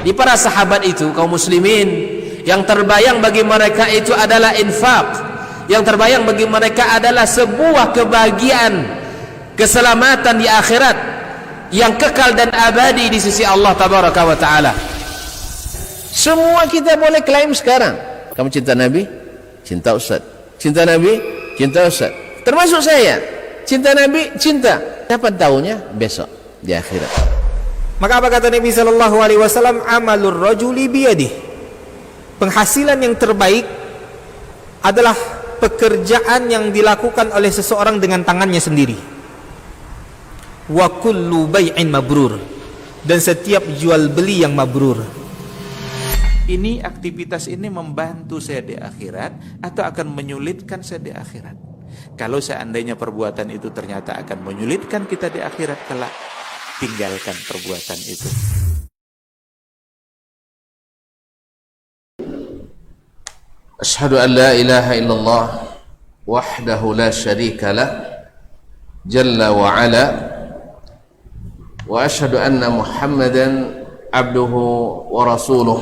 Di para sahabat itu, kaum muslimin, yang terbayang bagi mereka itu adalah infak, yang terbayang bagi mereka adalah sebuah kebahagiaan, keselamatan di akhirat yang kekal dan abadi di sisi Allah tabaraka wa taala. Semua kita boleh klaim sekarang, kamu cinta Nabi, cinta Ustaz. Cinta Nabi, cinta Ustaz. Termasuk saya, cinta Nabi, cinta. Dapat tahunya besok di akhirat. Maka apa kata Nabi sallallahu alaihi wasallam? Amalur rajuli biyadihi. Penghasilan yang terbaik adalah pekerjaan yang dilakukan oleh seseorang dengan tangannya sendiri. Wa kullu bai'in mabrur, dan setiap jual beli yang mabrur. Ini aktivitas ini membantu saya di akhirat atau akan menyulitkan saya di akhirat? Kalau seandainya perbuatan itu ternyata akan menyulitkan kita di akhirat kelak, tinggalkan perbuatan itu. Asyhadu an la ilaha illallah wahdahu la syarika lah jalla wa ala, wa asyhadu anna Muhammadan abduhu wa rasuluh.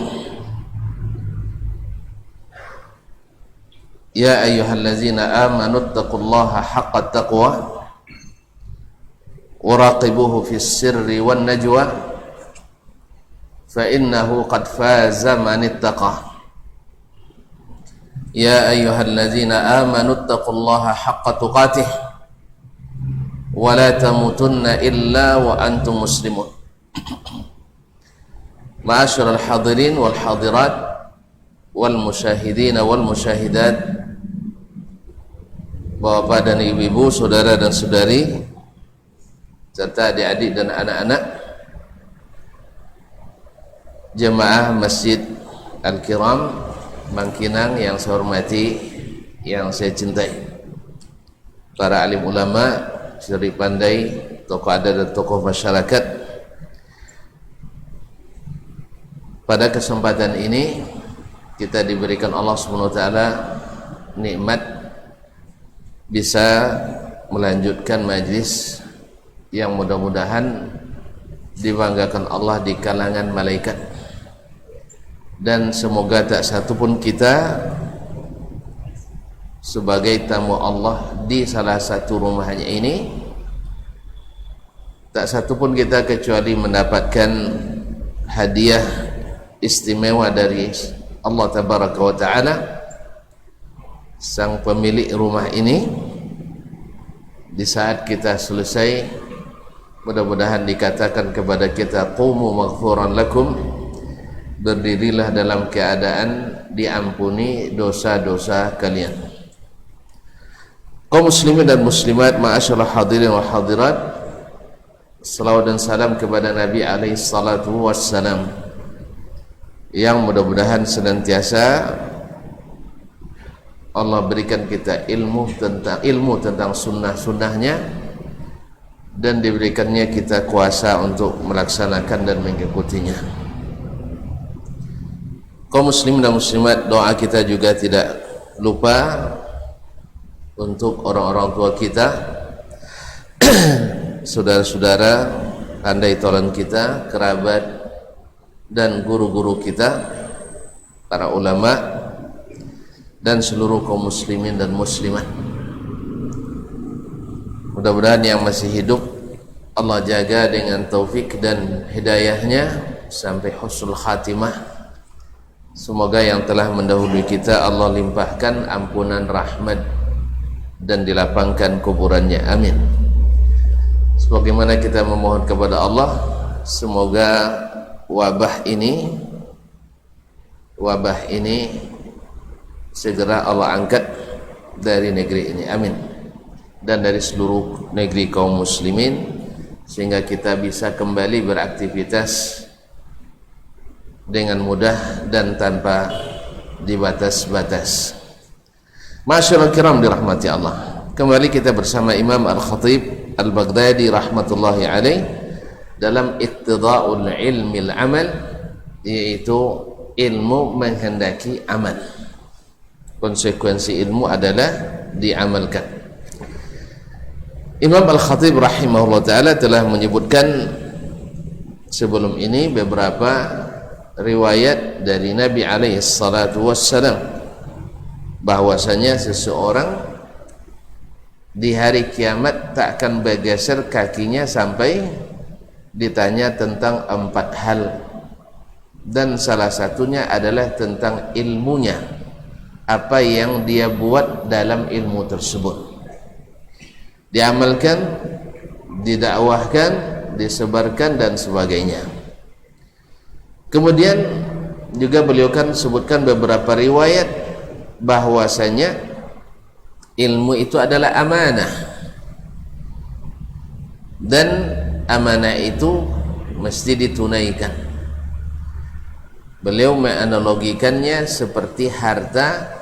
Ya ayyuhallazina amanu taqullaha haqqa taqwa wa raqibuhu fis sirri wan najwa fa innahu qad faza man ittaqa. Ya ayyuhallazina amanu taqullaha haqqa tuqatih wa la tamutunna illa wa antum muslimun. Ma'asyiral hadirin wal hadirat wal musyahidin wal musyahidat, Bapak dan ibu-ibu, saudara dan saudari, serta adik-adik dan anak-anak jemaah Masjid Al-Kiram Bangkinang yang saya hormati, yang saya cintai, para alim ulama, suri pandai, tokoh adat dan tokoh masyarakat. Pada kesempatan ini kita diberikan Allah SWT nikmat bisa melanjutkan majlis yang mudah-mudahan dibanggakan Allah di kalangan malaikat, dan semoga tak satu pun kita sebagai tamu Allah di salah satu rumahnya ini, tak satu pun kita kecuali mendapatkan hadiah istimewa dari Allah tabaraka wa ta'ala, sang pemilik rumah ini. Di saat kita selesai, mudah-mudahan dikatakan kepada kita, qumu maghfuran lakum, berdirilah dalam keadaan diampuni dosa-dosa kalian. Kaum muslimin dan muslimat, ma'asyiral hadirin wal hadirat, selawat dan salam kepada Nabi alaihi salatu wassalam, yang mudah-mudahan senantiasa Allah berikan kita ilmu tentang sunnah-sunnahnya, dan diberikannya kita kuasa untuk melaksanakan dan mengikutinya. Kaum muslimin dan muslimat, doa kita juga tidak lupa untuk orang-orang tua kita, saudara-saudara, andai tolan kita, kerabat, dan guru-guru kita, para ulama, dan seluruh kaum muslimin dan muslimat. Mudah-mudahan yang masih hidup Allah jaga dengan taufik dan hidayahnya sampai husnul khatimah. Semoga yang telah mendahului kita Allah limpahkan ampunan rahmat dan dilapangkan kuburannya, amin. Sebagaimana kita memohon kepada Allah, semoga wabah ini segera Allah angkat dari negeri ini, amin, dan dari seluruh negeri kaum muslimin, sehingga kita bisa kembali beraktivitas dengan mudah dan tanpa dibatas-batas. Masyaallah kiram dirahmati Allah. Kembali kita bersama Imam Al-Khatib Al-Baghdadi rahmatullahi alaih dalam Iqtida'ul Ilmil Amal, yaitu ilmu menghendaki amal. Konsekuensi ilmu adalah diamalkan. Imam Al-Khatib rahimahullah ta'ala telah menyebutkan sebelum ini beberapa riwayat dari Nabi alaihi salatu wassalam bahwasanya seseorang di hari kiamat tak akan bergeser kakinya sampai ditanya tentang 4 hal, dan salah satunya adalah tentang ilmunya, apa yang dia buat dalam ilmu tersebut, diamalkan, didakwahkan, disebarkan dan sebagainya. Kemudian juga beliau kan sebutkan beberapa riwayat bahwasanya ilmu itu adalah amanah, dan amanah itu mesti ditunaikan. Beliau menganalogikannya seperti harta.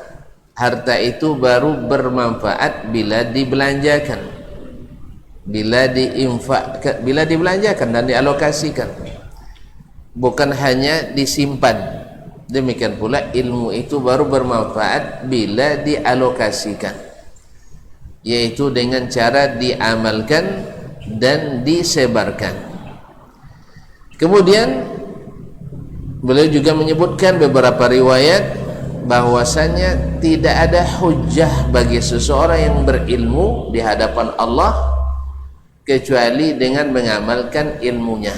Harta itu baru bermanfaat bila dibelanjakan, bila diinfakkan, bila dibelanjakan dan dialokasikan, bukan hanya disimpan. Demikian pula ilmu itu baru bermanfaat bila dialokasikan, yaitu dengan cara diamalkan dan disebarkan. Kemudian beliau juga menyebutkan beberapa riwayat bahwasanya tidak ada hujjah bagi seseorang yang berilmu di hadapan Allah kecuali dengan mengamalkan ilmunya.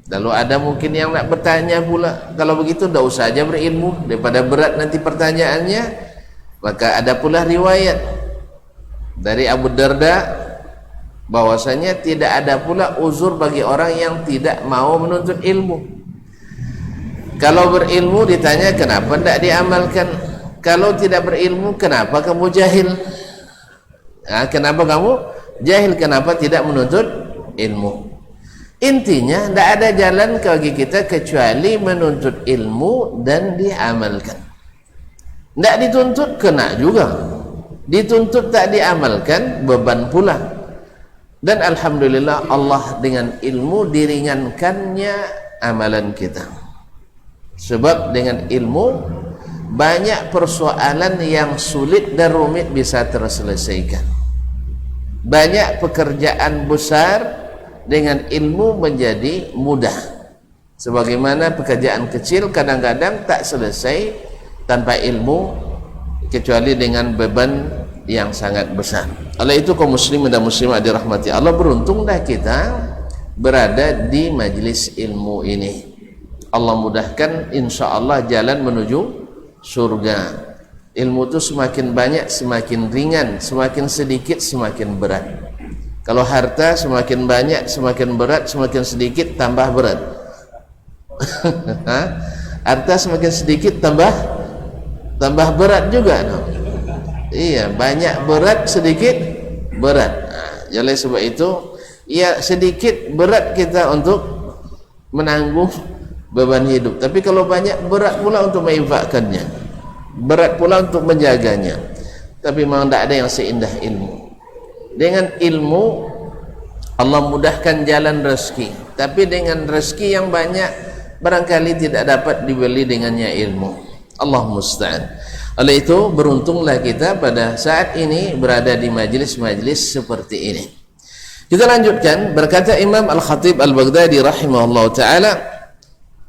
Lalu ada mungkin yang nak bertanya pula, kalau begitu tidak usah aja berilmu, daripada berat nanti pertanyaannya. Maka ada pula riwayat dari Abu Darda bahwasanya tidak ada pula uzur bagi orang yang tidak mau menuntut ilmu. Kalau berilmu ditanya kenapa tidak diamalkan, kalau tidak berilmu kenapa kamu jahil? Kenapa kamu jahil, kenapa tidak menuntut ilmu? Intinya tidak ada jalan bagi kita kecuali menuntut ilmu dan diamalkan. Tidak dituntut kena juga, dituntut tak diamalkan beban pula. Dan alhamdulillah Allah dengan ilmu diringankannya amalan kita. Sebab dengan ilmu banyak persoalan yang sulit dan rumit bisa terselesaikan. Banyak pekerjaan besar dengan ilmu menjadi mudah. Sebagaimana pekerjaan kecil kadang-kadang tak selesai tanpa ilmu, kecuali dengan beban yang sangat besar. Oleh itu kaum muslimin dan muslimat dirahmati Allah, beruntunglah kita berada di majlis ilmu ini. Allah mudahkan insyaallah jalan menuju surga. Ilmu itu semakin banyak semakin ringan, semakin sedikit semakin berat. Kalau harta semakin banyak semakin berat, semakin sedikit tambah berat. Harta semakin sedikit tambah berat juga, no? Iya, banyak berat sedikit berat. Jadi sebab itu ya sedikit berat kita untuk menanggung beban hidup, tapi kalau banyak berat pula untuk menginfakkannya, berat pula untuk menjaganya. Tapi memang tidak ada yang seindah ilmu. Dengan ilmu Allah mudahkan jalan rezeki, tapi dengan rezeki yang banyak barangkali tidak dapat dibeli dengannya ilmu. Allah musta'an. Oleh itu beruntunglah kita pada saat ini berada di majlis-majlis seperti ini. Kita lanjutkan, berkata Imam Al-Khatib Al-Baghdadi rahimahullah ta'ala,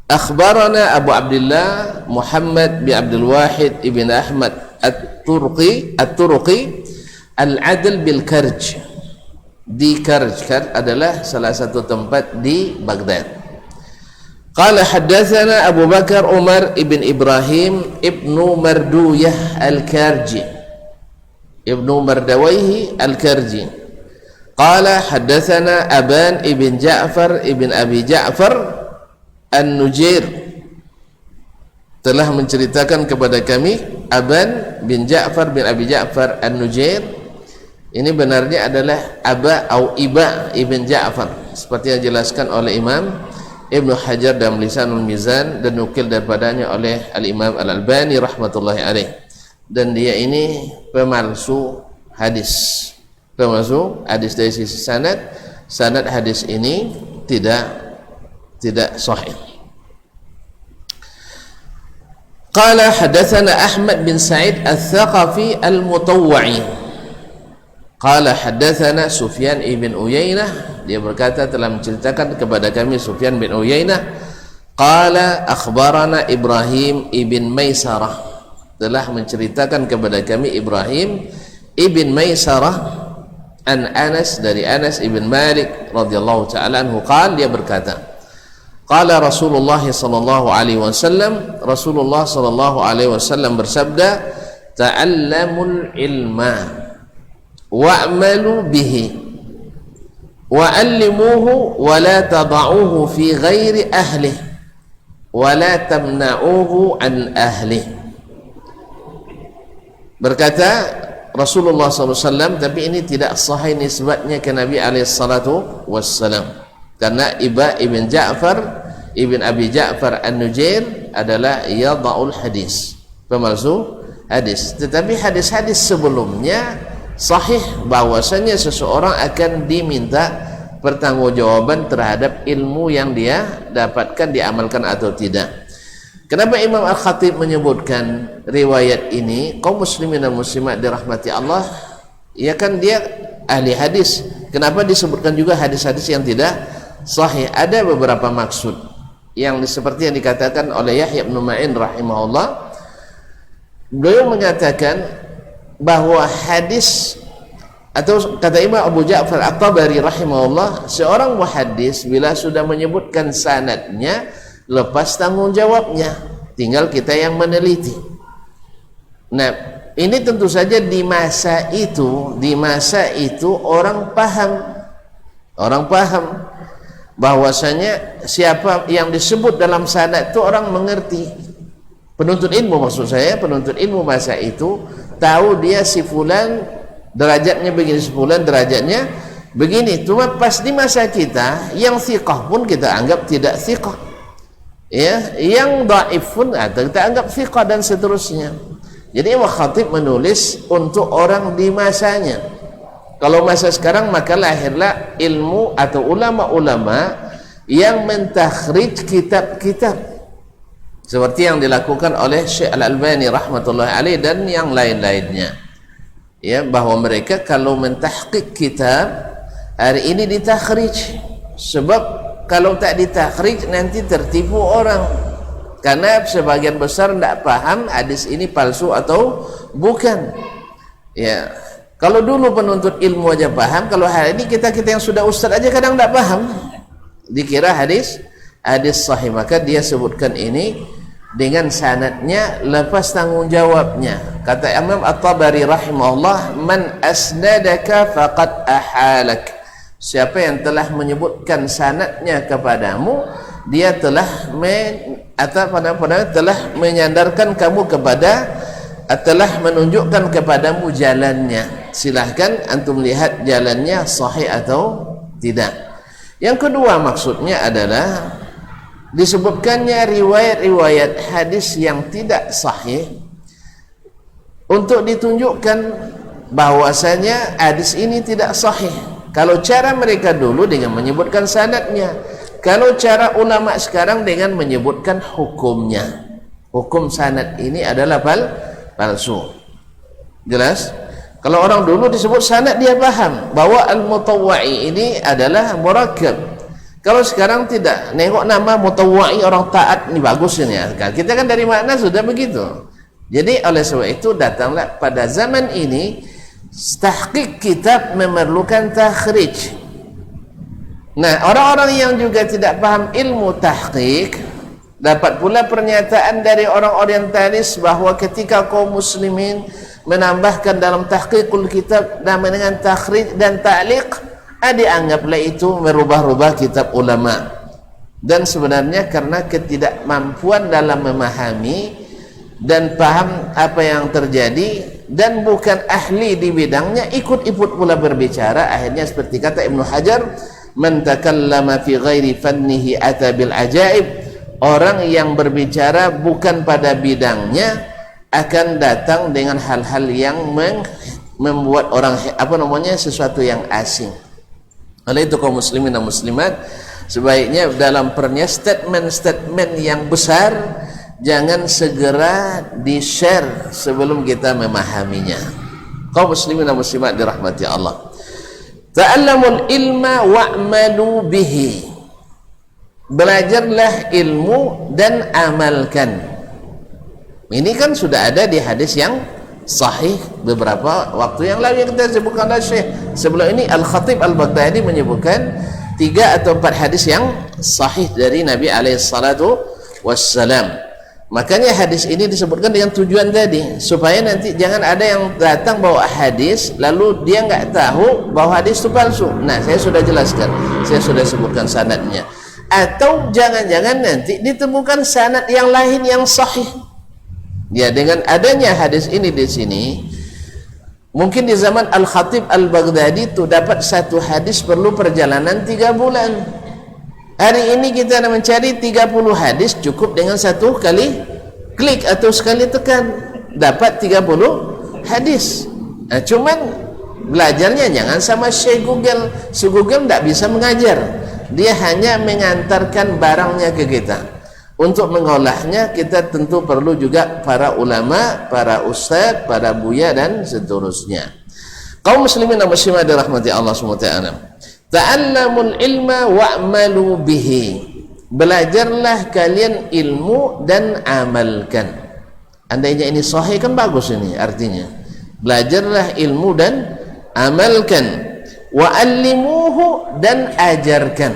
akhbarana Abu Abdullah Muhammad bin Abdul Wahid ibn Ahmad At-Turqi Al-Adl bil Karj. Di Karj adalah salah satu tempat di Baghdad. Qala haddatsana Abu Bakar Umar ibn Ibrahim ibnu Marduyah Al-Karji, ibnu Mardawayhi Al-Karji. Qala haddatsana Aban ibn Ja'far ibn Abi Ja'far An-Nujair, telah menceritakan kepada kami Aban bin Ja'far bin Abi Ja'far An-Nujair. Ini benarnya adalah Aba atau Iba ibn Ja'far, seperti yang dijelaskan oleh Imam Ibnu Hajar dalam Lisanul Mizan dan nukil daripadanya oleh Al-Imam Al-Albani rahmatullahi alaih. Dan dia ini pemalsu hadis, pemalsu hadis dari sisi sanad hadis ini tidak sahih. Qala hadatsana Ahmad bin Sa'id Al-Thaqafi Al-Mutawwa'i. Qala hadatsana Sufyan ibn Uyainah, dia berkata telah menceritakan kepada kami Sufyan bin Uyainah. qala akhbarana Ibrahim ibn Maisarah, telah menceritakan kepada kami Ibrahim ibn Maisarah an Anas, dari Anas ibn Malik radhiyallahu ta'ala anhu, qala, dia berkata, qala Rasulullah sallallahu alaihi wasallam, Rasulullah sallallahu alaihi wasallam bersabda, ta'allamul ilma wa'malu bihi wa'allimuhu wa la tada'uhu fi ghairi ahlih wa la tamna'uhu an ahlih. Berkata Rasulullah SAW, tapi ini tidak sahih nisbatnya ke Nabi alaihissalatu wassalam, karena Ibn Ja'far Ibn Abi Ja'far An-Nujair adalah yada'ul hadis, pemalsu hadis. Tetapi hadis-hadis sebelumnya sahih bahwasanya seseorang akan diminta pertanggungjawaban terhadap ilmu yang dia dapatkan, diamalkan atau tidak. Kenapa Imam Al-Khatib menyebutkan riwayat ini? Kaum muslimin dan muslimat dirahmati Allah, ya kan dia ahli hadis. Kenapa disebutkan juga hadis-hadis yang tidak sahih? Ada beberapa maksud yang seperti yang dikatakan oleh Yahya bin Ma'in rahimahullah. Beliau mengatakan bahwa hadis, atau kata Imam Abu Ja'far At-Tabari rahimahullah, seorang muhaddis bila sudah menyebutkan sanadnya, lepas tanggung jawabnya, tinggal kita yang meneliti. Nah, ini tentu saja di masa itu orang paham bahwasanya siapa yang disebut dalam sanad itu orang mengerti. Penuntut ilmu, maksud saya penuntut ilmu masa itu tahu dia si fulan derajatnya begini, si fulan derajatnya begini. Cuma pas di masa kita yang thiqah pun kita anggap tidak thiqah, ya, yang dhaif pun kita anggap thiqah, dan seterusnya. Jadi Imam Khatib menulis untuk orang di masanya. Kalau masa sekarang maka lahirlah ilmu atau ulama-ulama yang mentakhrij kitab-kitab seperti yang dilakukan oleh Syekh Al-Albani rahmatullahi alaih dan yang lain-lainnya, ya, bahwa mereka kalau mentahqiq kitab hari ini ditakhrij, sebab kalau tak ditakhrij nanti tertipu orang, karena sebagian besar tidak paham hadis ini palsu atau bukan. Ya, kalau dulu penuntut ilmu aja paham, kalau hari ini kita yang sudah ustaz aja kadang tidak paham, dikira hadis sahih. Maka dia sebutkan ini dengan sanadnya lepas tanggung jawabnya. Kata Imam At-Tabari rahimahullah, man asnadaka faqad ahalak, siapa yang telah menyebutkan sanadnya kepadamu, dia telah telah menyandarkan kamu kepada, telah menunjukkan kepadamu jalannya. Silahkan antum lihat jalannya sahih atau tidak. Yang kedua maksudnya adalah disebutkannya riwayat-riwayat hadis yang tidak sahih untuk ditunjukkan bahwasanya hadis ini tidak sahih. Kalau cara mereka dulu dengan menyebutkan sanadnya, kalau cara ulama sekarang dengan menyebutkan hukumnya. Hukum sanad ini adalah palsu. Jelas? Kalau orang dulu disebut sanad dia paham bahwa al-mutawwa'i ini adalah murakkab. Kalau sekarang tidak, nengok nama mutawwa'i orang taat ini bagus ini ya. Kita kan dari makna sudah begitu. Jadi oleh sebab itu datanglah pada zaman ini tahqiq kitab memerlukan takhrij. Nah, orang-orang yang juga tidak paham ilmu tahqiq dapat pula pernyataan dari orang orientalis bahwa ketika kaum muslimin menambahkan dalam tahqiqul kitab dengan takhrij dan ta'liq, dianggaplah itu merubah-rubah kitab ulama. Dan sebenarnya karena ketidakmampuan dalam memahami dan paham apa yang terjadi, dan bukan ahli di bidangnya, ikut-ikut pula berbicara. Akhirnya seperti kata Ibnu Hajar, man takallama fi ghairi fannihi ata bil ajaib, orang yang berbicara bukan pada bidangnya akan datang dengan hal-hal yang membuat orang sesuatu yang asing. Oleh itu kaum muslimin dan muslimat, sebaiknya dalam statement-statement yang besar jangan segera di-share sebelum kita memahaminya. Kaum muslimin dan muslimat dirahmati Allah. Ta'allamul ilma wa'malu bihi. belajarlah ilmu dan amalkan. Ini kan sudah ada di hadis yang sahih beberapa waktu yang lalu yang kita sebutkan oleh Syekh. Sebelum ini Al-Khatib Al-Baghdadi menyebutkan 3 atau 4 hadis yang sahih dari Nabi SAW. Makanya hadis ini disebutkan dengan tujuan tadi, supaya nanti jangan ada yang datang bawa hadis lalu dia nggak tahu bahwa hadis itu palsu. Nah, saya sudah jelaskan, saya sudah sebutkan sanadnya. Atau jangan-jangan nanti ditemukan sanad yang lain yang sahih. Ya, dengan adanya hadis ini di sini, mungkin di zaman Al-Khatib Al-Baghdadi itu dapat satu hadis perlu perjalanan 3 bulan. Hari ini kita nak mencari 30 hadis cukup dengan satu kali klik atau sekali tekan dapat 30 hadis. Nah, cuman belajarnya jangan sama Syekh Google. Syekh Google tidak bisa mengajar, dia hanya mengantarkan barangnya ke kita. Untuk mengolahnya kita tentu perlu juga para ulama, para ustaz, para buya dan seterusnya. Kaum muslimin dan muslimat dirahmati Allah SWT, ta'allamul ilma wa'malu bihi, belajarlah kalian ilmu dan amalkan. Andainya ini sahih kan bagus ini artinya. Belajarlah ilmu dan amalkan. Wa'allimuhu, dan ajarkan.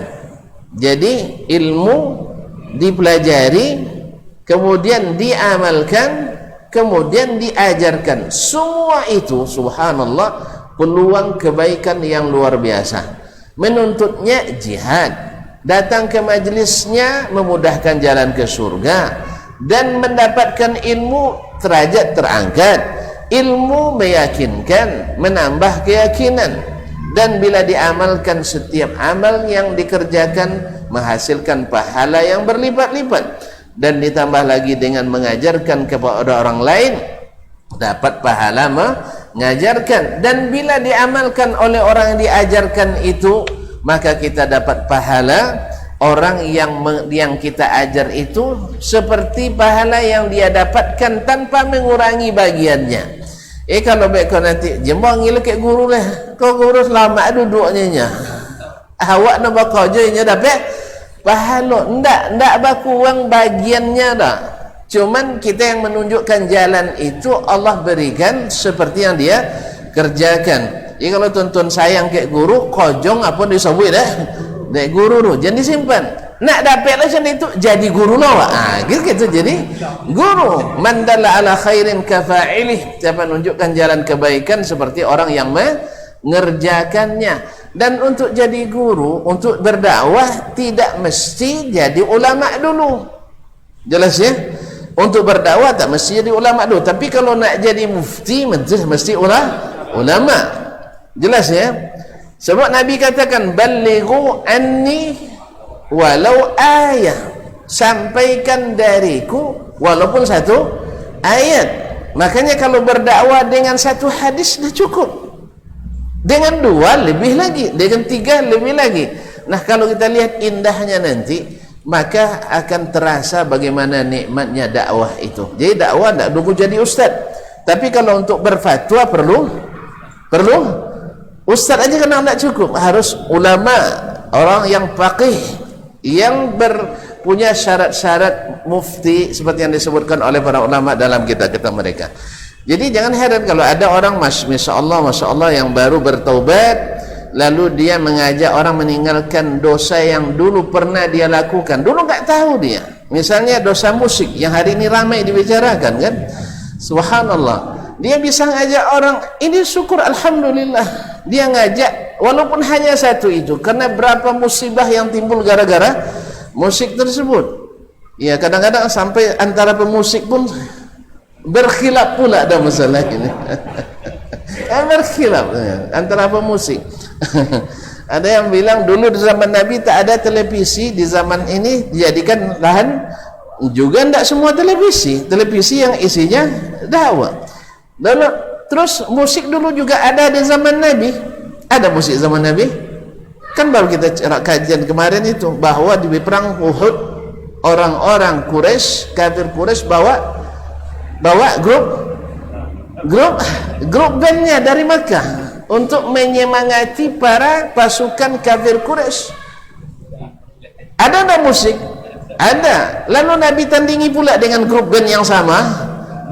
Jadi ilmu dipelajari, kemudian diamalkan, kemudian diajarkan. Semua itu subhanallah peluang kebaikan yang luar biasa. Menuntutnya jihad, datang ke majlisnya memudahkan jalan ke surga, dan mendapatkan ilmu derajat terangkat. Ilmu meyakinkan, menambah keyakinan, dan bila diamalkan setiap amal yang dikerjakan menghasilkan pahala yang berlipat-lipat, dan ditambah lagi dengan mengajarkan kepada orang lain dapat pahala mengajarkan. Dan bila diamalkan oleh orang yang diajarkan itu, maka kita dapat pahala orang yang kita ajar itu seperti pahala yang dia dapatkan tanpa mengurangi bagiannya. Kalau mereka nanti jembang ngila ke guru lah, kau guru selamat duduknya nya, awak nak bakal je nya dapat pahala. Ndak bakuang bagiannya dah. Cuman kita yang menunjukkan jalan itu Allah berikan seperti yang dia kerjakan. Jadi kalau tuan-tuan sayang ke guru, kojong apa disebut dah dek guru tu, jangan disimpan. Nak dapat macam itu jadi guru lah. Gitu jadi guru. Man dalla ala khairin kafa'ilih, siapa menunjukkan jalan kebaikan seperti orang yang mengerjakannya. Dan untuk jadi guru, untuk berdakwah tidak mesti jadi ulama dulu. Jelas ya? Untuk berdakwah tak mesti jadi ulama dulu. Tapi kalau nak jadi mufti mesti ulama. Jelas ya? Sebab Nabi katakan balighu anni walau ayat, sampaikan dariku walaupun satu ayat. Makanya kalau berdakwah dengan satu hadis dah cukup, dengan 2 lebih lagi, dengan 3 lebih lagi. Nah, kalau kita lihat indahnya nanti, maka akan terasa bagaimana nikmatnya dakwah itu. Jadi dakwah tidak perlu jadi ustaz, tapi kalau untuk berfatwa perlu ustaz aja kan tidak cukup, harus ulama, orang yang faqih, yang punya syarat-syarat mufti seperti yang disebutkan oleh para ulama dalam kitab-kitab mereka. Jadi jangan heran kalau ada orang masya Allah yang baru bertaubat, lalu dia mengajak orang meninggalkan dosa yang dulu pernah dia lakukan. Dulu nggak tahu dia, misalnya dosa musik yang hari ini ramai dibicarakan kan, subhanallah. Dia bisa ngajak orang, ini syukur alhamdulillah. Dia ngajak walaupun hanya satu itu, karena berapa musibah yang timbul gara-gara musik tersebut. Ya, kadang-kadang sampai antara pemusik pun berkhilaf pula ada masalah ini. Berkhilaf antara pemusik. Ada yang bilang dulu di zaman Nabi tak ada televisi, di zaman ini dijadikan lahan juga tidak semua televisi yang isinya dakwah. Lalu terus musik dulu juga ada di zaman Nabi. Ada musik zaman Nabi? Kan baru kita kajian kemarin itu, bahwa di perang Uhud orang-orang Quraisy, kafir Quraisy bawa grup bandnya dari Makkah untuk menyemangati para pasukan kafir Quraisy. Ada tak musik? Ada. Lalu Nabi tandingi pula dengan grup band yang sama,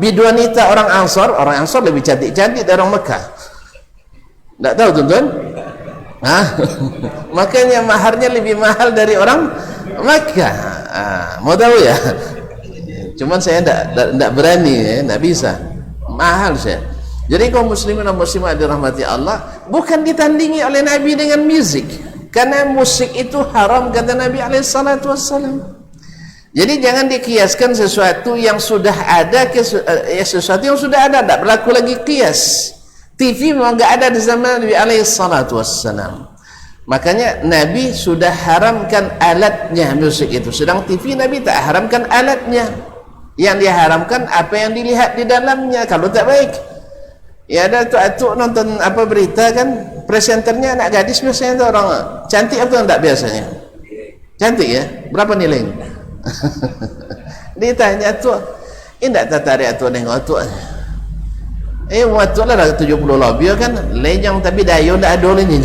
bidwanita orang Ansar. Orang Ansar lebih cantik-cantik dari orang Mekah. Tak tahu tuan-tuan? Makanya maharnya lebih mahal dari orang Mekah. Mau tahu ya? Cuman saya tak berani, tak bisa. Mahal saya. Jadi kaum muslimin dan muslimat dirahmati Allah, bukan ditandingi oleh Nabi dengan musik, karena musik itu haram kata Nabi SAW. Jadi jangan dikiaskan sesuatu yang sudah ada ke sesuatu yang sudah ada, tak berlaku lagi kias. TV memang tak ada di zaman Nabi SAW. Makanya Nabi sudah haramkan alatnya musik itu, sedang TV Nabi tak haramkan alatnya. Yang dia haramkan apa yang dilihat di dalamnya, kalau tak baik. Ya ada atuk nonton apa berita kan, presenternya anak gadis biasanya itu orang cantik atau enggak biasanya? Cantik ya? Berapa nilainya? Ditanya atuk, enggak tertarik atuk nengok atuk. Atuk lah 70 lebih kan, lejang tapi dayo enggak adol ini.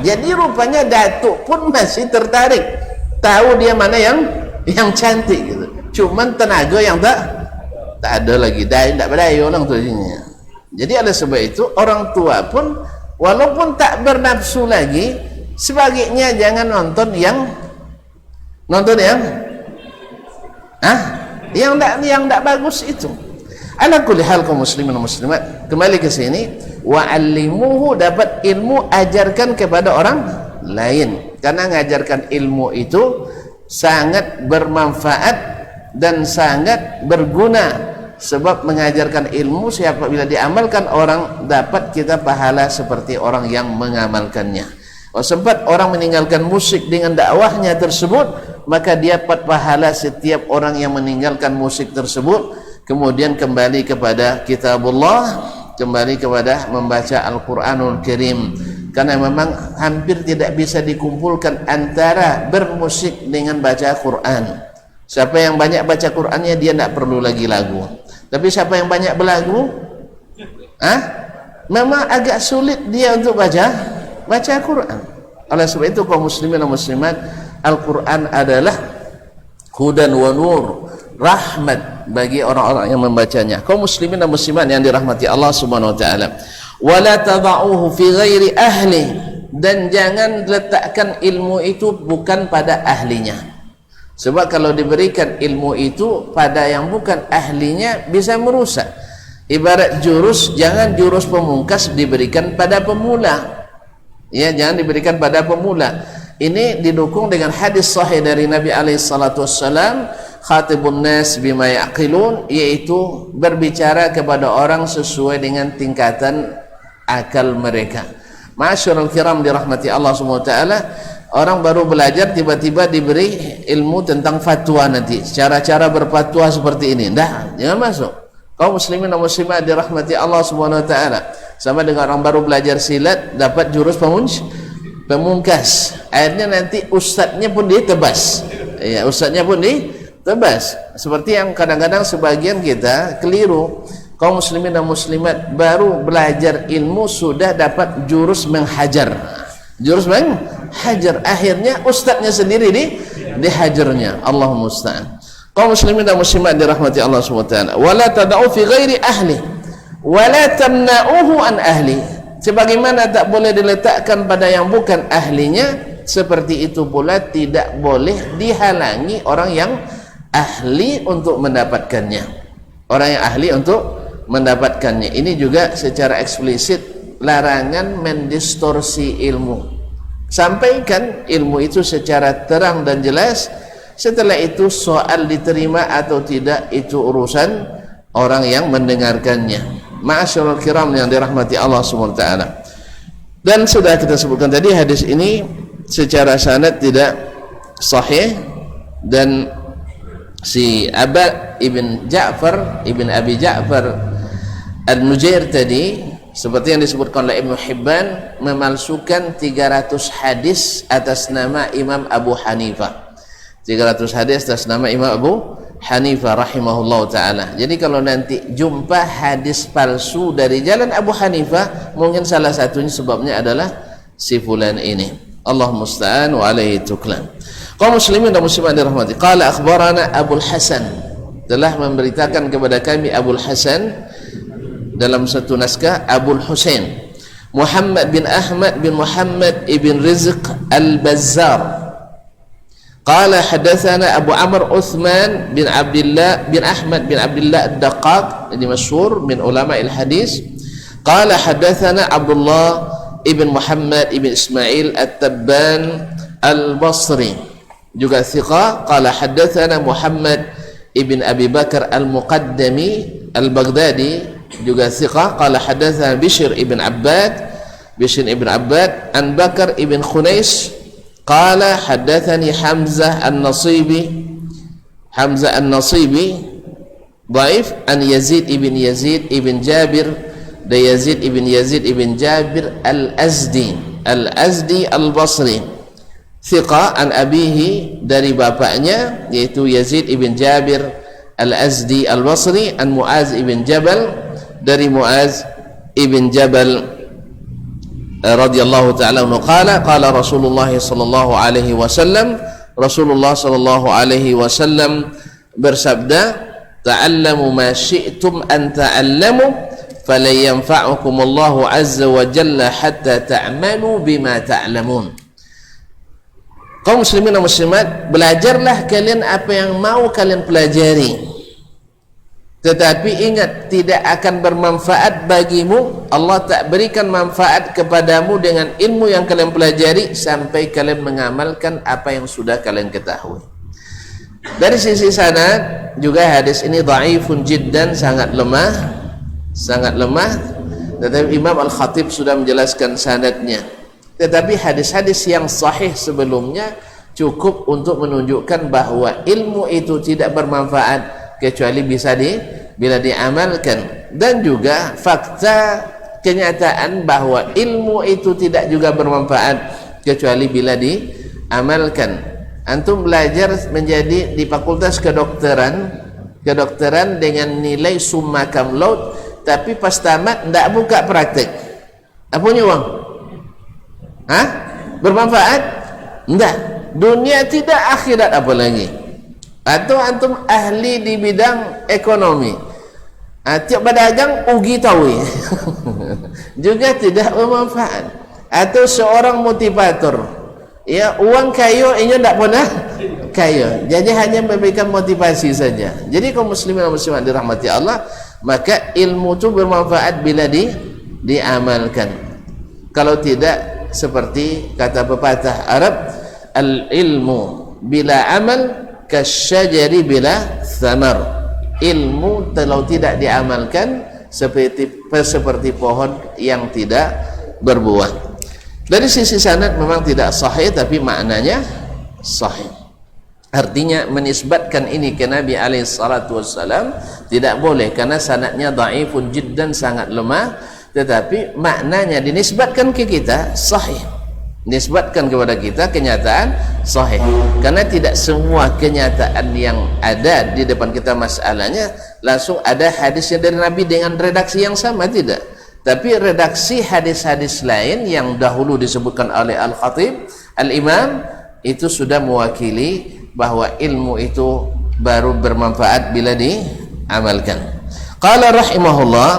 Jadi rupanya datuk pun masih tertarik, tahu dia mana yang cantik gitu. Cuman tenaga yang tak ada lagi, enggak berdayo orang tu ini. Jadi oleh sebab itu orang tua pun walaupun tak bernafsu lagi, sebaliknya jangan nonton yang tak bagus itu. Ala kulli hal kaum muslimin dan muslimat, kembali ke sini, wa'allimuhu, dapat ilmu, ajarkan kepada orang lain, karena mengajarkan ilmu itu sangat bermanfaat dan sangat berguna. Sebab mengajarkan ilmu siapa bila diamalkan orang, dapat kita pahala seperti orang yang mengamalkannya. Kalau sempat orang meninggalkan musik dengan dakwahnya tersebut, maka dia dapat pahala setiap orang yang meninggalkan musik tersebut, kemudian kembali kepada kitabullah, kembali kepada membaca Al-Quranul Karim. Karena memang hampir tidak bisa dikumpulkan antara bermusik dengan baca Quran. Siapa yang banyak baca Qurannya, dia tidak perlu lagi lagu. Tapi siapa yang banyak berlagu, memang agak sulit dia untuk baca Quran. Oleh sebab itu kaum muslimin dan muslimat, Al-Quran adalah hudan wa nur, rahmat bagi orang-orang yang membacanya. Kaum muslimin dan muslimat yang dirahmati Allah Subhanahu wa taala. Wala tada'uhu fi ghairi ahli, dan jangan letakkan ilmu itu bukan pada ahlinya. Sebab kalau diberikan ilmu itu pada yang bukan ahlinya, bisa merusak. Ibarat jurus, jangan jurus pemungkas diberikan pada pemula. Ya, jangan diberikan pada pemula. Ini didukung dengan hadis sahih dari Nabi SAW, khatibun nas bima yaqilun, yaitu berbicara kepada orang sesuai dengan tingkatan akal mereka. Ma'asyiral kiram dirahmati Allah SWT, orang baru belajar tiba-tiba diberi ilmu tentang fatwa, nanti cara-cara berfatwa seperti ini, jangan masuk. Kaum muslimin dan muslimat dirahmati Allah Subhanahu wa taala, sama dengan orang baru belajar silat dapat jurus pemungkas, akhirnya nanti ustadznya pun ditebas. Ya, ustadznya pun ditebas. Seperti yang kadang-kadang sebagian kita keliru. Kaum muslimin dan muslimat baru belajar ilmu sudah dapat jurus menghajar. Jurus menghajar, akhirnya ustadznya sendiri dihajarnya. Allahumma musta'an. Kaum muslimin dan muslimat dirahmati Allah SWT. Wala tada'u fi ghairi ahli wala tamna'uhu an ahli, sebagaimana tak boleh diletakkan pada yang bukan ahlinya, seperti itu pula tidak boleh dihalangi orang yang ahli untuk mendapatkannya. Orang yang ahli untuk mendapatkannya. Ini juga secara eksplisit larangan mendistorsi ilmu. Sampaikan ilmu itu secara terang dan jelas. Setelah itu soal diterima atau tidak itu urusan orang yang mendengarkannya. Ma'asyiral kiram yang dirahmati Allah SWT. Dan sudah kita sebutkan tadi, hadis ini secara sanad tidak sahih, dan si Aba ibn Ja'far ibn Abi Ja'far An-Nujair tadi, seperti yang disebutkan oleh Ibnu Hibban, memalsukan 300 hadis atas nama Imam Abu Hanifah. 300 hadis atas nama Imam Abu Hanifah rahimahullah ta'ala. Jadi kalau nanti jumpa hadis palsu dari jalan Abu Hanifah, mungkin salah satunya sebabnya adalah si fulan ini. Allah musta'an wa alaihi tuklan. Kaum muslimin dan muslimat dirahmati. Qala akhbarana Abul Hasan, telah memberitakan kepada kami Abul Hasan dalam satu naskah Abul Husain Muhammad bin Ahmad bin Muhammad ibn Rizq al-Bazzar. Qala hadatsana Abu Amr Uthman bin Abdullah bin Ahmad bin Abdullah ad-Daqqaq, ini masyhur min ulama al-hadis. Qala hadatsana Abdullah ibn Muhammad ibn Ismail at-Tabban al-Basri, juga thiqah. Qala hadatsana Muhammad ibn Abi Bakar al-Muqaddami al-Baghdadi, juga thiqah. Qala hadatsana Bishr ibn Abbad an Bakar ibn Khunais. Qala hadatsani Hamzah an-Nasibi dhaif an Yazid ibn Jabir da Yazid ibn Jabir al-Azdi al-Basri, thiqah, an abihi, dari bapaknya yaitu Yazid ibn Jabir al-Azdi al-Basri, an Muaz ibn Jabal, dari Muaz ibn Jabal radhiyallahu ta'ala anhu. Qala Rasulullah sallallahu alaihi wasallam, Rasulullah sallallahu alaihi wasallam bersabda, ta'allamu ma syi'tum an ta'allamu fala yanfa'ukum Allahu azza wa jalla hatta ta'malu bima ta'lamun. Kaum muslimin dan muslimat, belajarlah kalian apa yang mau kalian pelajari, tetapi ingat, tidak akan bermanfaat bagimu, Allah tak berikan manfaat kepadamu dengan ilmu yang kalian pelajari sampai kalian mengamalkan apa yang sudah kalian ketahui. Dari sisi sanad juga hadis ini dhaifun jiddan, sangat lemah, tetapi Imam Al-Khatib sudah menjelaskan sanadnya. Tetapi hadis-hadis yang sahih sebelumnya cukup untuk menunjukkan bahwa ilmu itu tidak bermanfaat kecuali bila diamalkan, dan juga fakta kenyataan bahwa ilmu itu tidak juga bermanfaat kecuali bila diamalkan. Antum belajar menjadi di fakultas kedokteran dengan nilai summa cum laude, tapi pas tamat tidak buka praktek, apa punya uang? Bermanfaat? Tidak. Dunia tidak, akhirat apalagi. Atau antum ahli di bidang ekonomi, tiap berdagang ugi tawi juga tidak bermanfaat. Atau seorang motivator, ya, uang kayu ini tidak pernah kayu, jadi hanya memberikan motivasi saja. Jadi kaum muslimin dan muslimat dirahmati Allah, maka ilmu itu bermanfaat bila diamalkan. Kalau tidak, seperti kata pepatah Arab, al-ilmu bila amal kasyajari bila thamar. Ilmu kalau tidak diamalkan seperti pohon yang tidak berbuah. Dari sisi sanad memang tidak sahih, tapi maknanya sahih. Artinya menisbatkan ini ke Nabi alaihi salatu wassalam tidak boleh, karena sanadnya dhaifun jiddan, sangat lemah, tetapi maknanya dinisbatkan ke kita sahih, nisbatkan kepada kita kenyataan sahih. Karena tidak semua kenyataan yang ada di depan kita masalahnya langsung ada hadisnya dari Nabi dengan redaksi yang sama, tidak. Tapi redaksi hadis-hadis lain yang dahulu disebutkan oleh Al-Khatib Al-Imam itu sudah mewakili bahwa ilmu itu baru bermanfaat bila diamalkan. Qala rahimahullah,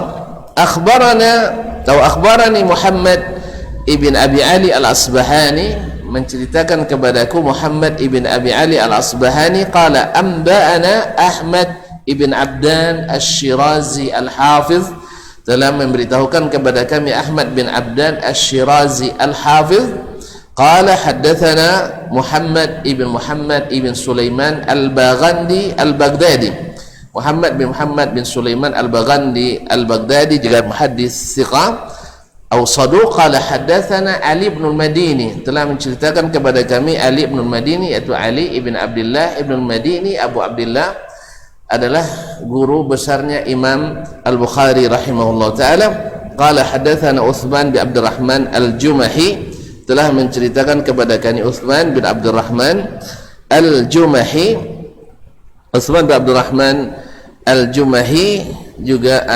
akhbarani Muhammad ibn Abi Ali al-Asbahani, menceritakan kepadaku Muhammad ibn Abi Ali al-Asbahani, qala amba'ana Ahmad ibn Abdan al-Shirazi al-Hafiz, telah memberitahukan kepada kami Ahmad bin Abdan al-Shirazi al-Hafiz, qala haddathana Muhammad ibn Sulaiman al-Baghdadi al-Baghdadi, Muhammad bin Sulaiman al-Baghdadi al-Baghdadi juga muhaddis thiqah atau saduq. Qala hadatsana Ali bin al-Madini, telah menceritakan kepada kami Ali bin al-Madini, yaitu Ali ibn Abdullah ibn al-Madini Abu Abdullah, adalah guru besarnya Imam Al-Bukhari rahimahullah ta'ala. Qala hadatsana Uthman bin Abdurrahman al-Jumahi, telah menceritakan kepada kami Uthman bin Abdurrahman al-Jumahi. Uthman bin Abdurrahman al-Jumahi juga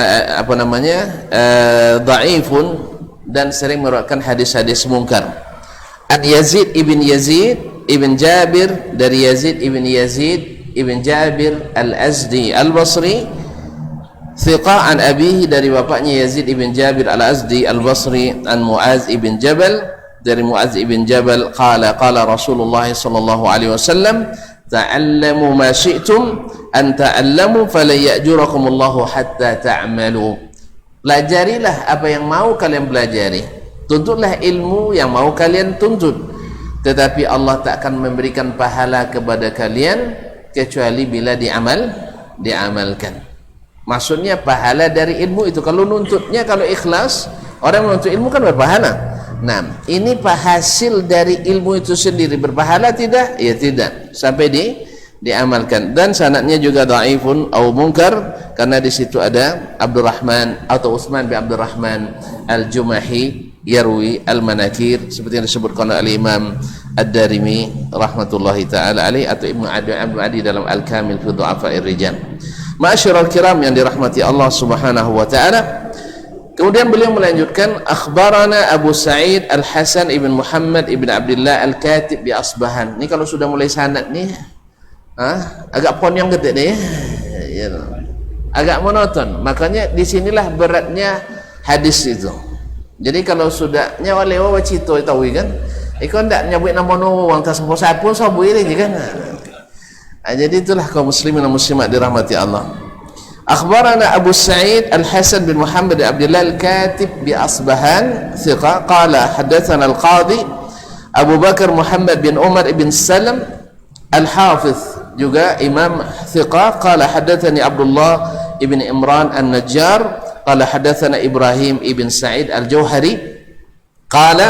dhaifun dan sering meriwayatkan hadis-hadis mungkar. An Yazid ibn Jabir dari Yazid ibn Jabir al-Azdi al-Basri, thiqah an abihi dari bapaknya Yazid ibn Jabir al-Azdi al-Basri, an Muaz ibn Jabal dari Muaz ibn Jabal, qala Rasulullah sallallahu alaihi wasallam, ta'allamu ma syi'tum an ta'allamu fala ya'jurakumullahu hatta ta'malu. Pelajarilah apa yang mau kalian pelajari, tuntutlah ilmu yang mau kalian tuntut, tetapi Allah tak akan memberikan pahala kepada kalian kecuali bila diamalkan. Maksudnya pahala dari ilmu itu, kalau nuntutnya, kalau ikhlas, orang menuntut ilmu kan berpahala. Nah, ini hasil dari ilmu itu sendiri berpahala tidak? Ya tidak, sampai diamalkan. Dan sanadnya juga dhaifun atau munkar, karena di situ ada Abdurrahman atau Utsman bin Abdurrahman al-Jumahi yarwi al-manakir, seperti yang disebutkan oleh Imam Ad-Darimi rahmatullahi taala alaih, atau Ibnu Adi dalam Al-Kamil fi Du'afa'ir Rijal. Ma'asyiral kiram yang dirahmati Allah Subhanahu wa taala. Kemudian beliau melanjutkan, akhbarana Abu Sa'id Al-Hasan ibn Muhammad ibn Abdullah Al-Katib bi Asbahan. Ini kalau sudah mulai sanad nih, agak pon yang gede deh, ya, agak monoton. Makanya disinilah beratnya hadis itu. Jadi kalau sudah nyawa lewa wacito tahu kan, ikon ndak nyebut nama wong tas sapu sabu ini kan. Jadi itulah kaum muslimin dan muslimat dirahmati Allah. Akhbarana Abu Sa'id Al-Hasan bin Muhammad bin Abdullah Al-Katib bi Asbahan, thiqah, qala hadatsana Al-Qadhi Abu Bakar Muhammad bin Umar ibn Salam Al-Hafiz, juga imam thiqah, qala hadatsani Abdullah ibn Imran An-Najjar, qala hadatsana Ibrahim ibn Sa'id Al-Jauhari, qala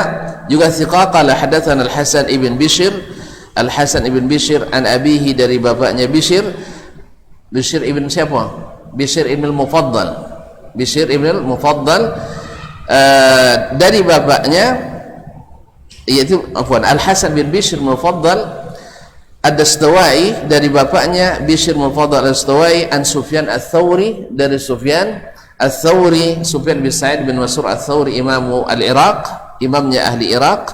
juga thiqah, qala hadatsana Al-Hasan ibn Bishr, Al-Hasan ibn Bishr an abihi dari bapaknya Bishr ibn siapa? Bishr ibn al-Mufaddal, Bishr ibn al-Mufaddal dari bapaknya, yaitu Al-Hasan bin Bishr al-Mufaddal Ad-Dastawai, dari bapaknya Bishr al-Mufaddal Ad-Dastawai, an Sufyan al-Thawri, dari Sufyan al-Thawri, Sufyan bin Sa'id bin Mas'ur al-Thawri, imamu al-Iraq, imamnya ahli Iraq,